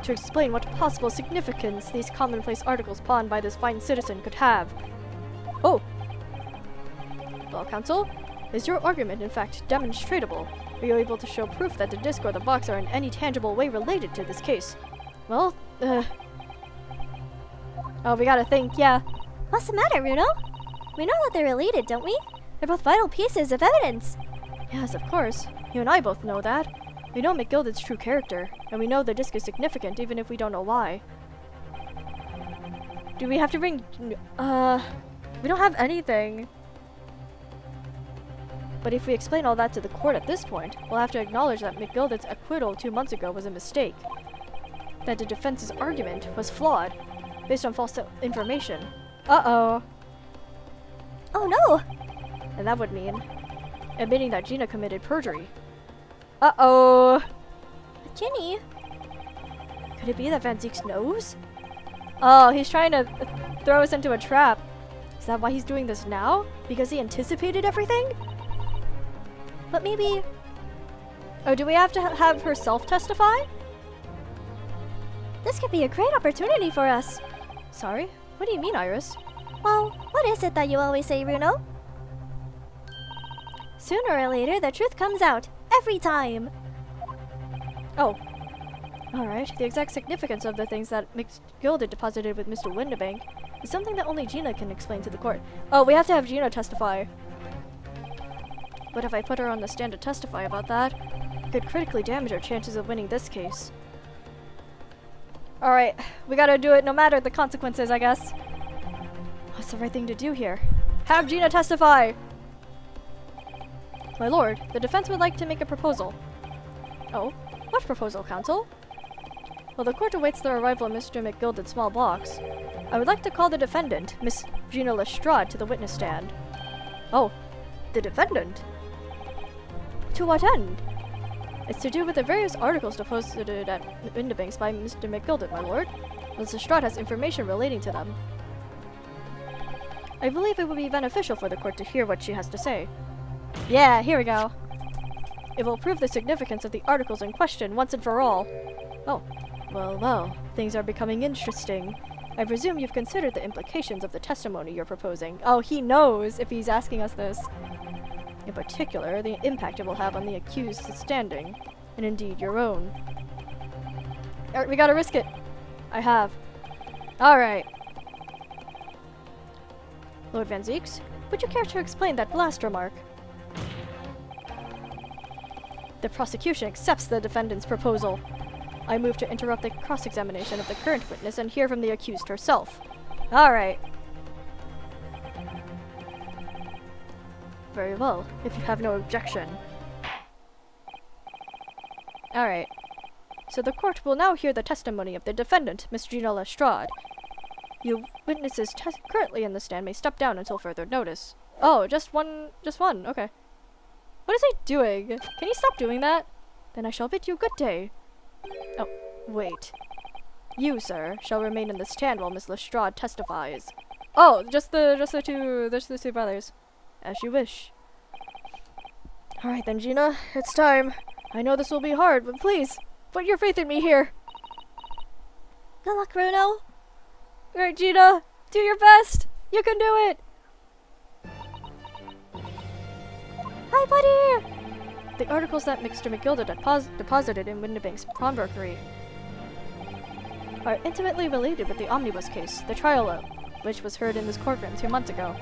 To explain what possible significance these commonplace articles pawned by this fine citizen could have. Oh! Well, counsel, is your argument in fact demonstratable? Are you able to show proof that the disc or the box are in any tangible way related to this case? Well, oh, we gotta think, yeah. What's the matter, Runo? We know that they're related, don't we? They're both vital pieces of evidence. Yes, of course. You and I both know that. We know McGilded's true character, and we know the disc is significant even if we don't know why. Do we have to bring... we don't have anything. But if we explain all that to the court at this point, we'll have to acknowledge that McGilded's acquittal 2 months ago was a mistake. That the defense's argument was flawed, based on false information. Uh-oh. Oh no! And that would mean admitting that Gina committed perjury. Uh-oh. Ginny? Could it be that Van Zeeks knows? Oh, he's trying to throw us into a trap. Is that why he's doing this now? Because he anticipated everything? But maybe... Oh, do we have to have her self-testify? This could be a great opportunity for us. Sorry? What do you mean, Iris? Well, what is it that you always say, Runo? Sooner or later, the truth comes out. Every time. Oh. Alright, the exact significance of the things that McGilded deposited with Mr. Windibank is something that only Gina can explain to the court. Oh, we have to have Gina testify. But if I put her on the stand to testify about that, it could critically damage our chances of winning this case. Alright, we gotta do it no matter the consequences, I guess. What's the right thing to do here? Have Gina testify! My lord, the defense would like to make a proposal. Oh? What proposal, counsel? Well, the court awaits the arrival of Mr. McGilded's small box. I would like to call the defendant, Miss Gina Lestrade, to the witness stand. Oh, the defendant? To what end? It's to do with the various articles deposited at Windibanks by Mr. McGilded, my lord. Miss Lestrade has information relating to them. I believe it would be beneficial for the court to hear what she has to say. Yeah, here we go. It will prove the significance of the articles in question once and for all. Oh, well, things are becoming interesting. I presume you've considered the implications of the testimony you're proposing. Oh, he knows if he's asking us this. In particular, the impact it will have on the accused's standing, and indeed your own. Alright, we gotta risk it. I have. Alright. Lord Van Zeeks, would you care to explain that last remark? The prosecution accepts the defendant's proposal. I move to interrupt the cross-examination of the current witness and hear from the accused herself. Alright. Very well, if you have no objection. Alright. So the court will now hear the testimony of the defendant, Miss Gina Lestrade. You witnesses currently in the stand may step down until further notice. Oh, just one, okay. What is he doing? Can you stop doing that? Then I shall bid you good day. Oh, wait. You, sir, shall remain in the stand while Miss Lestrade testifies. Oh, just the two brothers. As you wish. Alright then, Gina, it's time. I know this will be hard, but please, put your faith in me here. Good luck, Bruno. Alright, Gina, do your best. You can do it. Hi, buddy. The articles that Mr. McGilded had deposited in Windibank's pawnbrokery are intimately related with the omnibus case, the trial of which was heard in this courtroom 2 months ago.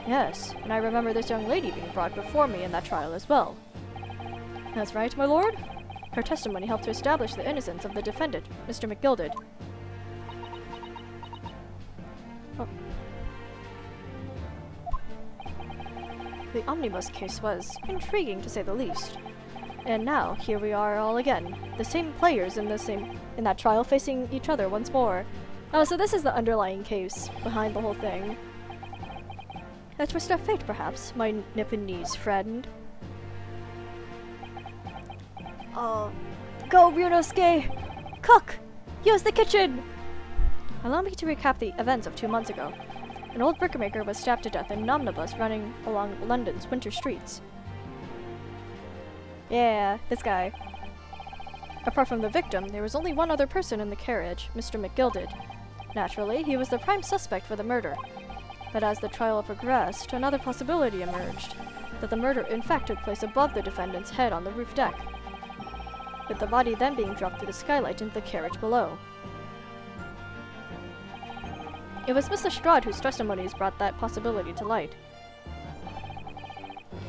Yes, and I remember this young lady being brought before me in that trial as well. That's right, my lord. Her testimony helped to establish the innocence of the defendant, Mr. McGilded. Oh. The omnibus case was intriguing, to say the least. And now, here we are all again, the same players in that trial facing each other once more. Oh, so this is the underlying case behind the whole thing. A twist of fate, perhaps, my Nipponese friend. Go, Ryunosuke! Cook! Use the kitchen! Allow me to recap the events of 2 months ago. An old brickmaker was stabbed to death in an omnibus running along London's winter streets. Yeah, this guy. Apart from the victim, there was only one other person in the carriage, Mr. McGilded. Naturally, he was the prime suspect for the murder. But as the trial progressed, another possibility emerged, that the murder in fact took place above the defendant's head on the roof deck, with the body then being dropped through the skylight into the carriage below. It was Miss Lestrade whose testimonies brought that possibility to light.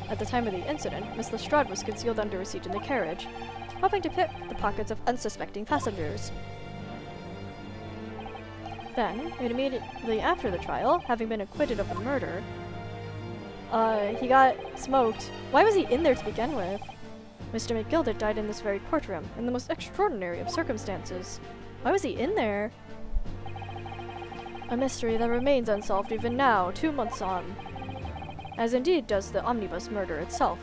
At the time of the incident, Miss Lestrade was concealed under a seat in the carriage, hoping to pick the pockets of unsuspecting passengers. Then, immediately after the trial, having been acquitted of the murder, he got smoked. Why was he in there to begin with? Mr. McGilded died in this very courtroom, in the most extraordinary of circumstances. Why was he in there? A mystery that remains unsolved even now, 2 months on. As indeed does the omnibus murder itself.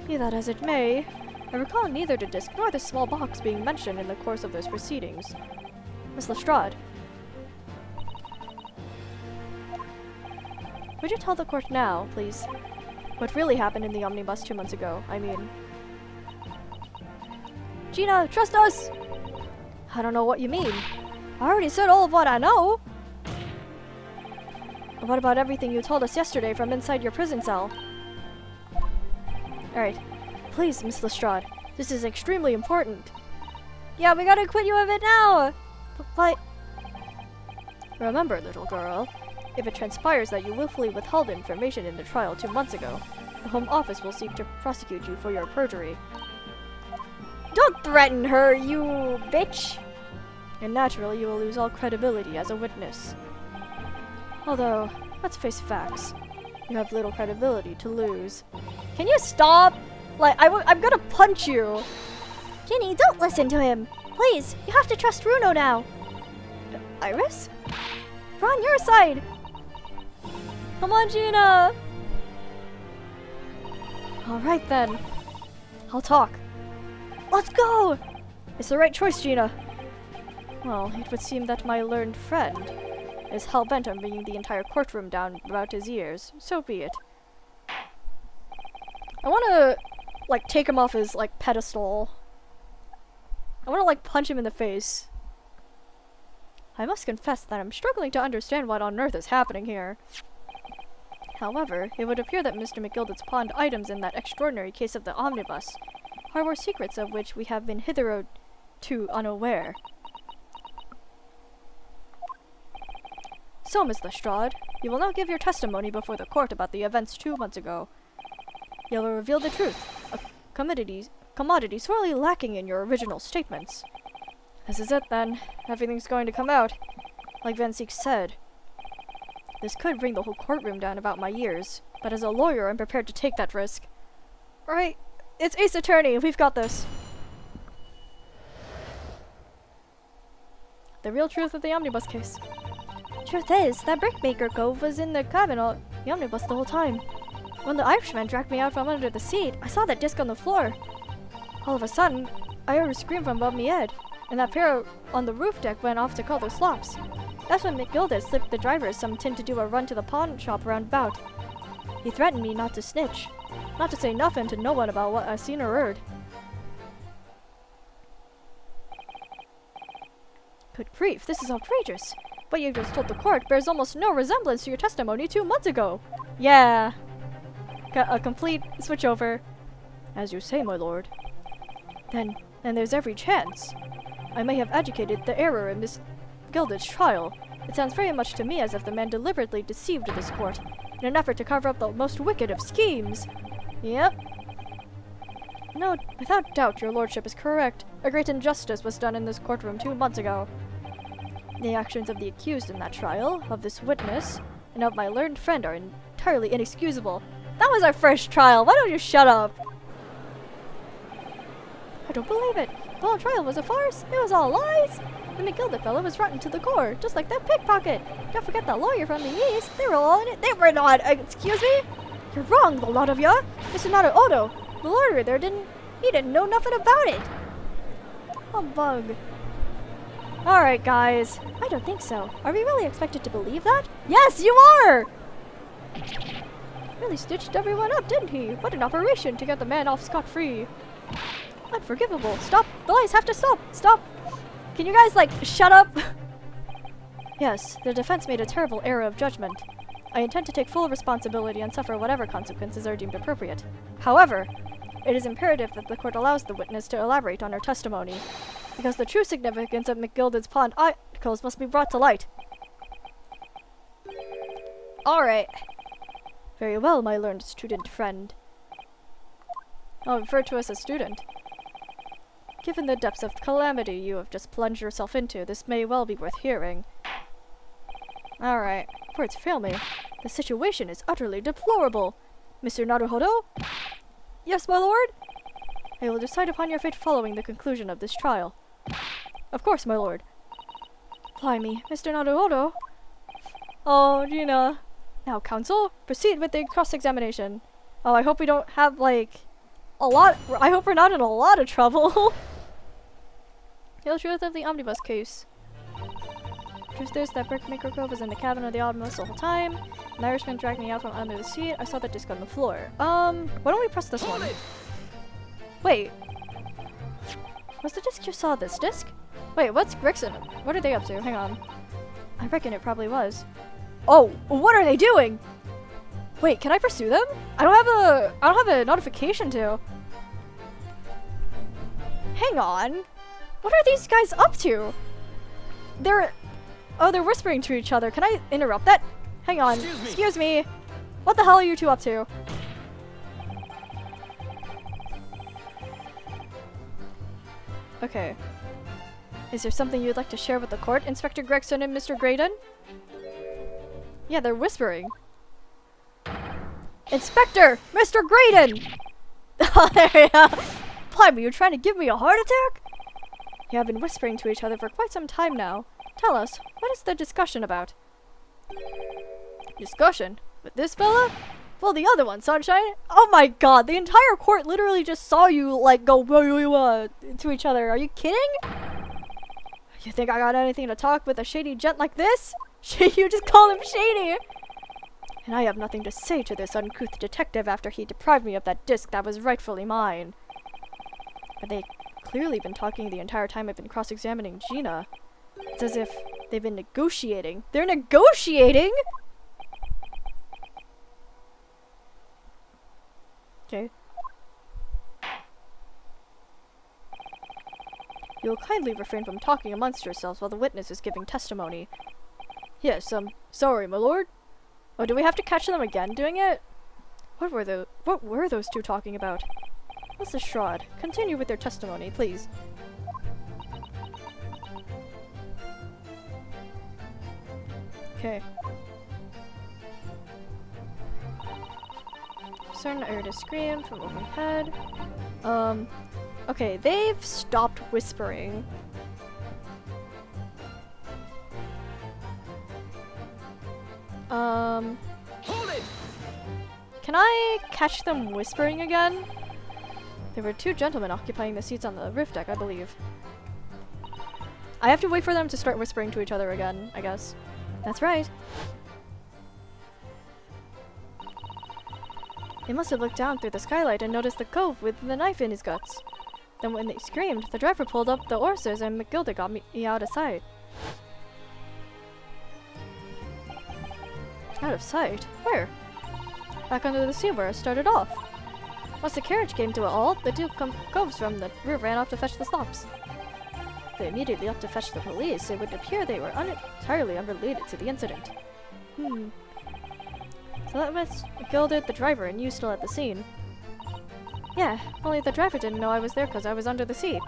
Be that as it may, I recall neither the disc nor the small box being mentioned in the course of those proceedings. Miss Lestrade. Would you tell the court now, please, what really happened in the omnibus 2 months ago, I mean? Gina, trust us! I don't know what you mean. I already said all of what I know. What about everything you told us yesterday from inside your prison cell? Alright. Please, Miss Lestrade. This is extremely important. Yeah, we gotta acquit you of it now! But... Remember, little girl, if it transpires that you willfully withheld information in the trial 2 months ago, the Home Office will seek to prosecute you for your perjury. Don't threaten her, you bitch! And naturally, you will lose all credibility as a witness. Although, let's face facts. You have little credibility to lose. Can you stop? Like, I'm gonna punch you! Ginny, don't listen to him. Please, you have to trust Bruno now. Iris? We're on your side! Come on, Gina! Alright then. I'll talk. Let's go! It's the right choice, Gina. Well, it would seem that my learned friend is hell-bent on bringing the entire courtroom down about his ears. So be it. I want to, like, take him off his, like, pedestal. I want to like punch him in the face. I must confess that I'm struggling to understand what on earth is happening here. However, it would appear that Mr. McGildett's pawned items in that extraordinary case of the omnibus harbor secrets of which we have been hitherto unaware. So, Miss Lestrade, you will now give your testimony before the court about the events 2 months ago. You will reveal the truth, a commodity sorely lacking in your original statements. This is it, then. Everything's going to come out. Like Van Seek said. This could bring the whole courtroom down about my ears, but as a lawyer, I'm prepared to take that risk. Right. It's Ace Attorney. We've got this. The real truth of the omnibus case. Truth is, that brickmaker cove was in the cabin of the omnibus the whole time. When the Irishman dragged me out from under the seat, I saw that disc on the floor. All of a sudden, I heard a scream from above me head, and that pair on the roof deck went off to call their slops. That's when McGildet slipped the drivers some tin to do a run to the pawn shop roundabout. He threatened me not to snitch, not to say nothing to no one about what I seen or heard. Good grief, this is outrageous. What you just told the court bears almost no resemblance to your testimony 2 months ago. Yeah. Got a complete switch over. As you say, my lord. Then there's every chance. I may have educated the error in Miss Gilded's trial. It sounds very much to me as if the man deliberately deceived this court in an effort to cover up the most wicked of schemes. Yep. No, without doubt, your lordship is correct. A great injustice was done in this courtroom 2 months ago. The actions of the accused in that trial, of this witness, and of my learned friend are entirely inexcusable. That was our first trial. Why don't you shut up? I don't believe it. The whole trial was a farce. It was all lies. The McGildet fellow was rotten to the core, just like that pickpocket. Don't forget that lawyer from the east. They were all in it. They were not. Excuse me? You're wrong, the lot of ya. Mr. Naruto, the lawyer there he didn't know nothing about it. Humbug. Alright, guys. I don't think so. Are we really expected to believe that? Yes, you are! Really stitched everyone up, didn't he? What an operation to get the man off scot-free. Unforgivable. Stop. The lies have to stop. Stop. Can you guys, like, shut up? Yes, the defense made a terrible error of judgment. I intend to take full responsibility and suffer whatever consequences are deemed appropriate. However, it is imperative that the court allows the witness to elaborate on her testimony, because the true significance of McGilded's pawned articles must be brought to light. Alright. Very well, my learned student friend. I'll refer to us as student. Given the depths of calamity you have just plunged yourself into, this may well be worth hearing. Alright. Words fail me. The situation is utterly deplorable. Mr. Naruhodo? Yes, my lord? I will decide upon your fate following the conclusion of this trial. Of course, my lord. Blimey, Mr. Naruhodo? Oh, Gina. Now, counsel, proceed with the cross-examination. Oh, I hope we don't have, like, I hope we're not in a lot of trouble. The truth of the omnibus case. Truth is that Brickmaker Cove was in the cabin of the omnibus the whole time. An Irishman dragged me out from under the seat. I saw the disc on the floor. Why don't we press this one? Wait. Was the disc you saw this disc? Wait, what's Gregson? What are they up to? Hang on. I reckon it probably was. Oh, what are they doing? Wait, can I pursue them? I don't have a notification to. Hang on. What are these guys up to? They're whispering to each other. Can I interrupt that? Hang on. Excuse me. What the hell are you two up to? Okay. Is there something you'd like to share with the court, Inspector Gregson and Mr. Graydon? Yeah, they're whispering. Inspector! Mr. Graydon! Oh, there we go. Blimey, you're trying to give me a heart attack? You have been whispering to each other for quite some time now. Tell us, what is the discussion about? Discussion? With this fella? Well, the other one, Sunshine. Oh my god, the entire court literally just saw you, like, go to each other. Are you kidding? You think I got anything to talk with a shady gent like this? You just call him shady! And I have nothing to say to this uncouth detective after he deprived me of that disc that was rightfully mine. clearly been talking the entire time I've been cross-examining Gina. It's as if they've been negotiating. They're negotiating?! Okay. You'll kindly refrain from talking amongst yourselves while the witness is giving testimony. Yes, sorry, my lord. Oh, do we have to catch them again doing it? What were those two talking about? Mrs. Shroud, continue with your testimony, please. Okay. Certain I heard a scream from overhead. Okay, they've stopped whispering. Hold it! Can I catch them whispering again? There were two gentlemen occupying the seats on the roof deck, I believe. I have to wait for them to start whispering to each other again, I guess. That's right. They must have looked down through the skylight and noticed the cove with the knife in his guts. Then when they screamed, the driver pulled up the oars and McGilda got me out of sight. Out of sight? Where? Back under the sea where I started off. Once the carriage came to a halt, the two coves from the roof ran off to fetch the slops. They immediately left to fetch the police. It would appear they were entirely unrelated to the incident. So that was McGilda, the driver, and you still at the scene. Yeah, only the driver didn't know I was there because I was under the sea.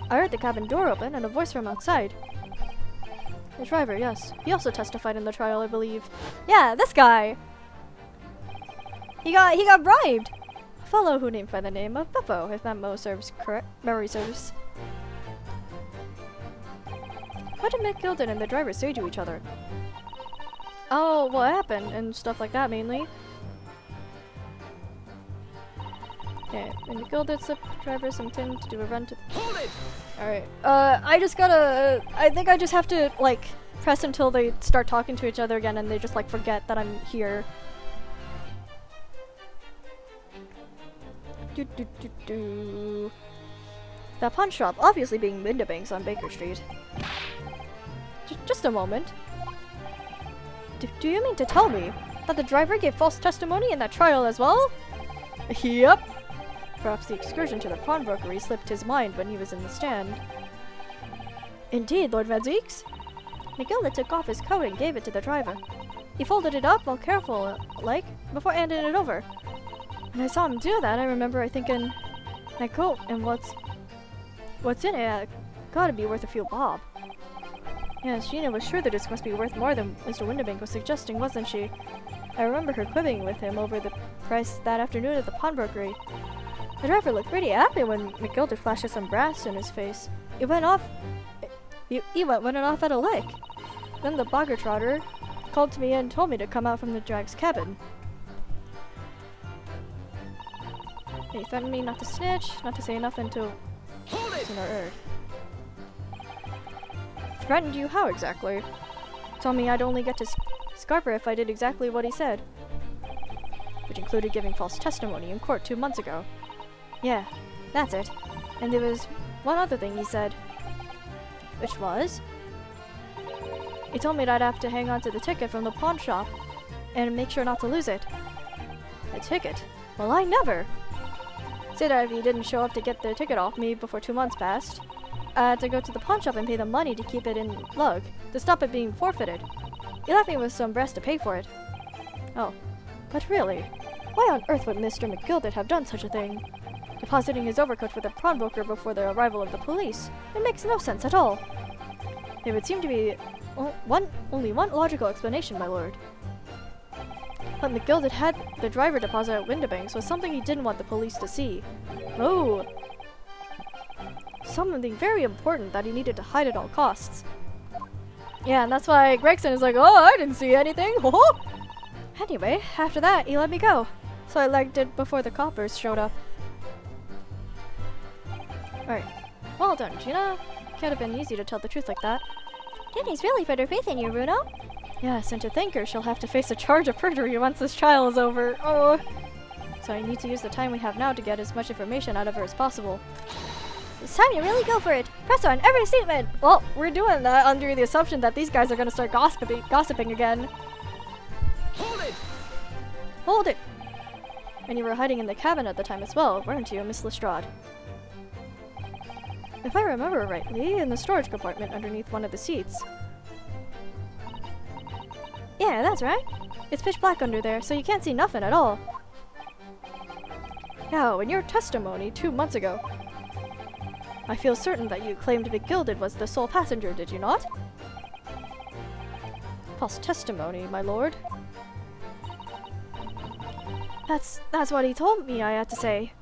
I heard the cabin door open and a voice from outside. The driver, yes. He also testified in the trial, I believe. Yeah, this guy! He got bribed! A fellow who named by the name of Beppo, if that memory serves. What did McGilda and the driver say to each other? Oh, what happened and stuff like that mainly. Okay, and McGilda slipped the driver some tin to do a run to. Hold it! Alright, I think I just have to, like, press until they start talking to each other again and they just, like, forget that I'm here. That pawn shop, obviously being Windabanks on Baker Street. Just a moment. Do you mean to tell me that the driver gave false testimony in that trial as well? Yep. Perhaps the excursion to the pawnbrokery slipped his mind when he was in the stand. Indeed, Lord Van Zeeks. McGilda took off his coat and gave it to the driver. He folded it up, all careful-like, before handing it over. When I saw him do that, I remember thinking, that coat and what's in it gotta be worth a few bob. Yes, Gina was sure the disc must be worth more than Mr. Windabank was suggesting, wasn't she? I remember her quibbling with him over the price that afternoon at the pawnbrokery. The driver looked pretty happy when McGilda flashed some brass in his face. He went off at a lick. Then the bogger trotter called to me and told me to come out from the drag's cabin. He threatened me not to snitch, not to say nothing to Earth. Threatened you how exactly? Told me I'd only get to scarp her if I did exactly what he said. Which included giving false testimony in court 2 months ago. Yeah, that's it. And there was one other thing he said. Which was? He told me that I'd have to hang on to the ticket from the pawn shop and make sure not to lose it. A ticket? Well, I never! Said that if he didn't show up to get the ticket off me before 2 months passed, I had to go to the pawn shop and pay the money to keep it in lug, to stop it being forfeited. He left me with some brass to pay for it. Oh, but really, why on earth would Mr. McGilda have done such a thing? Depositing his overcoat with a pawnbroker before the arrival of the police. It makes no sense at all. There would seem to be only one logical explanation, my lord. What McGilda had the driver deposit at Windabanks was something he didn't want the police to see. Oh! Something very important that he needed to hide at all costs. Yeah, and that's why Gregson is like, oh, I didn't see anything! Ho-ho! Anyway, after that, he let me go. So I legged it before the coppers showed up. Alright. Well done, Gina. Can't have been easy to tell the truth like that. Ginny's really put her faith in you, Bruno. Yes, and to think her, she'll have to face a charge of perjury once this trial is over. Oh. So I need to use the time we have now to get as much information out of her as possible. It's time you really go for it. Press on every statement. Well, we're doing that under the assumption that these guys are gonna start gossiping again. Hold it! Hold it! And you were hiding in the cabin at the time as well, weren't you, Miss Lestrade? If I remember rightly, in the storage compartment underneath one of the seats. Yeah, that's right. It's pitch black under there, so you can't see nothing at all. Now, in your testimony 2 months ago, I feel certain that you claimed McGilded was the sole passenger, did you not? False testimony, my lord. That's what he told me I had to say.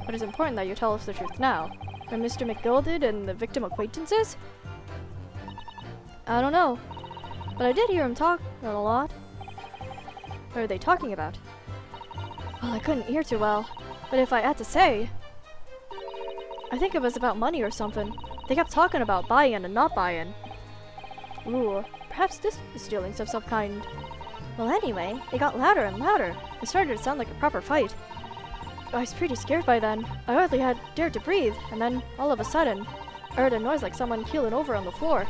But it's important that you tell us the truth now. Are Mr. McGilded and the victim acquaintances? I don't know. But I did hear him talk a lot. What are they talking about? Well, I couldn't hear too well. But if I had to say, I think it was about money or something. They kept talking about buying and not buying. Ooh, perhaps this is dealings of some kind. Well, anyway, it got louder and louder. It started to sound like a proper fight. I was pretty scared by then. I hardly had dared to breathe, and then, all of a sudden, I heard a noise like someone keeling over on the floor.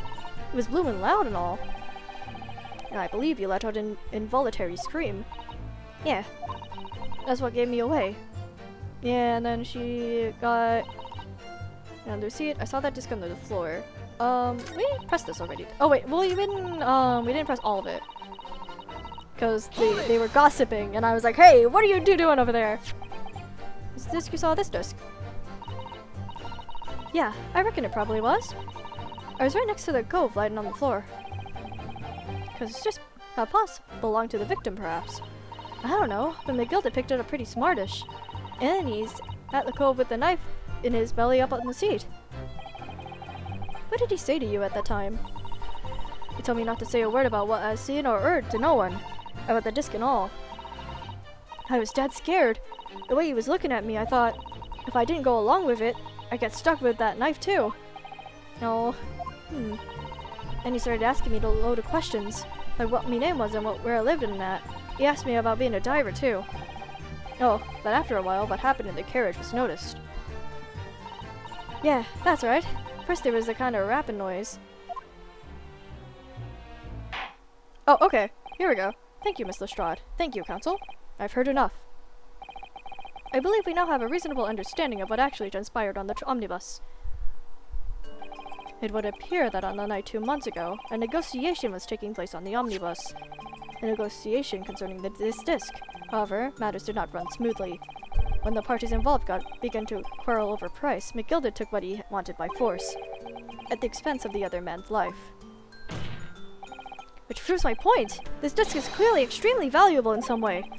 It was blooming loud and all. And I believe you let out an involuntary scream. Yeah, that's what gave me away. Yeah, and then she got under the seat. I saw that disc under the floor. We pressed this already. Oh wait, well we didn't press all of it. Because they were gossiping, and I was like, hey, what are you doing over there? This disc, you saw this disc? Yeah, I reckon it probably was. I was right next to the cove lighting on the floor. Because it's just how possible belonged to the victim, perhaps. I don't know, but McGilded picked it up pretty smartish. And he's at the cove with the knife in his belly up on the seat. What did he say to you at that time? He told me not to say a word about what I seen or heard to no one. About the disc and all. I was dead scared. The way he was looking at me, I thought, if I didn't go along with it, I'd get stuck with that knife too. No. And he started asking me a load of questions. Like what my name was and where I lived and that. He asked me about being a diver too. Oh, but after a while, what happened in the carriage was noticed. Yeah, that's right. First there was a kind of rapping noise. Oh, okay. Here we go. Thank you, Miss Lestrade. Thank you, Counsel. I've heard enough. I believe we now have a reasonable understanding of what actually transpired on the omnibus. It would appear that on the night 2 months ago, a negotiation was taking place on the omnibus. A negotiation concerning this disc. However, matters did not run smoothly. When the parties involved began to quarrel over price, McGilded took what he wanted by force, at the expense of the other man's life. Which proves my point! This disc is clearly extremely valuable in some way,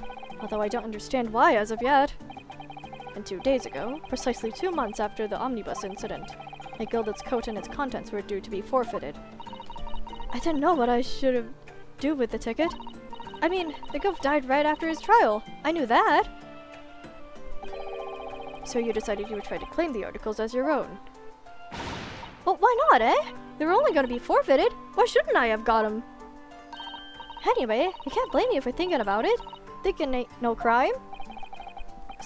although I don't understand why as of yet. And 2 days ago, precisely 2 months after the omnibus incident, McGilded's coat and its contents were due to be forfeited. I didn't know what I should have do with the ticket. I mean, the gov died right after his trial. I knew that. So you decided you would try to claim the articles as your own. Well, why not, eh? They were only going to be forfeited. Why shouldn't I have got them? Anyway, you can't blame me for thinking about it. Thinking ain't no crime.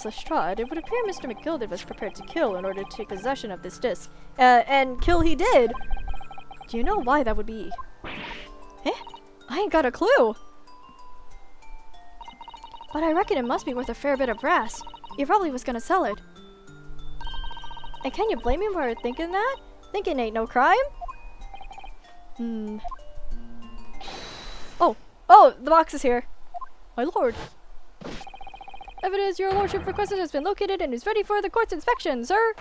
Lestrade, it would appear Mr. McGilded was prepared to kill in order to take possession of this disc. And kill he did! Do you know why that would be? Eh? I ain't got a clue! But I reckon it must be worth a fair bit of brass. He probably was gonna sell it. And can you blame him for thinking that? Thinking ain't no crime? Oh, the box is here. My lord. Evidence your lordship requested has been located and is ready for the court's inspection, sir.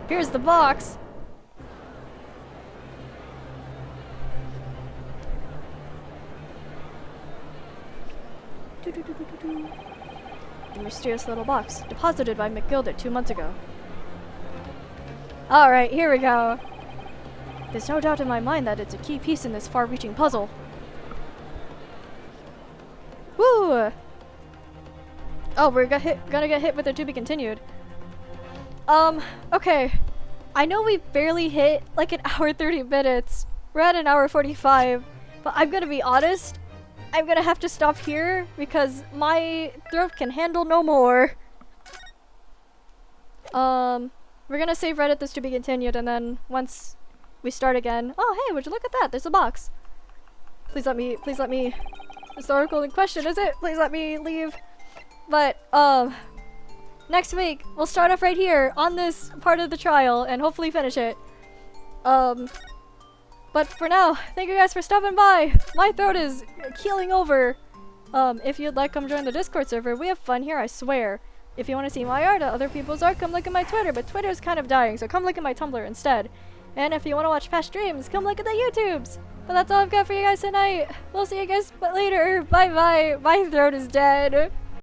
Here's the box. The mysterious little box, deposited by McGilded 2 months ago. Alright, here we go. There's no doubt in my mind that it's a key piece in this far-reaching puzzle. Woo! Oh, we're gonna get hit with a to be continued. Okay. I know we've barely hit like an hour 30 minutes. We're at an hour 45. But I'm gonna be honest. I'm gonna have to stop here because my throat can handle no more. We're gonna save Reddit this to be continued, and then once we start again. Oh, hey, would you look at that? There's a box. Please let me. It's the article in question, is it? Please let me leave. But, next week, we'll start off right here on this part of the trial and hopefully finish it. But for now, thank you guys for stopping by. My throat is keeling over. If you'd like, come join the Discord server. We have fun here, I swear. If you want to see my art, other people's art, come look at my Twitter, but Twitter is kind of dying, so come look at my Tumblr instead. And if you want to watch past streams, come look at the YouTubes. But that's all I've got for you guys tonight. We'll see you guys later. Bye bye. My throat is dead.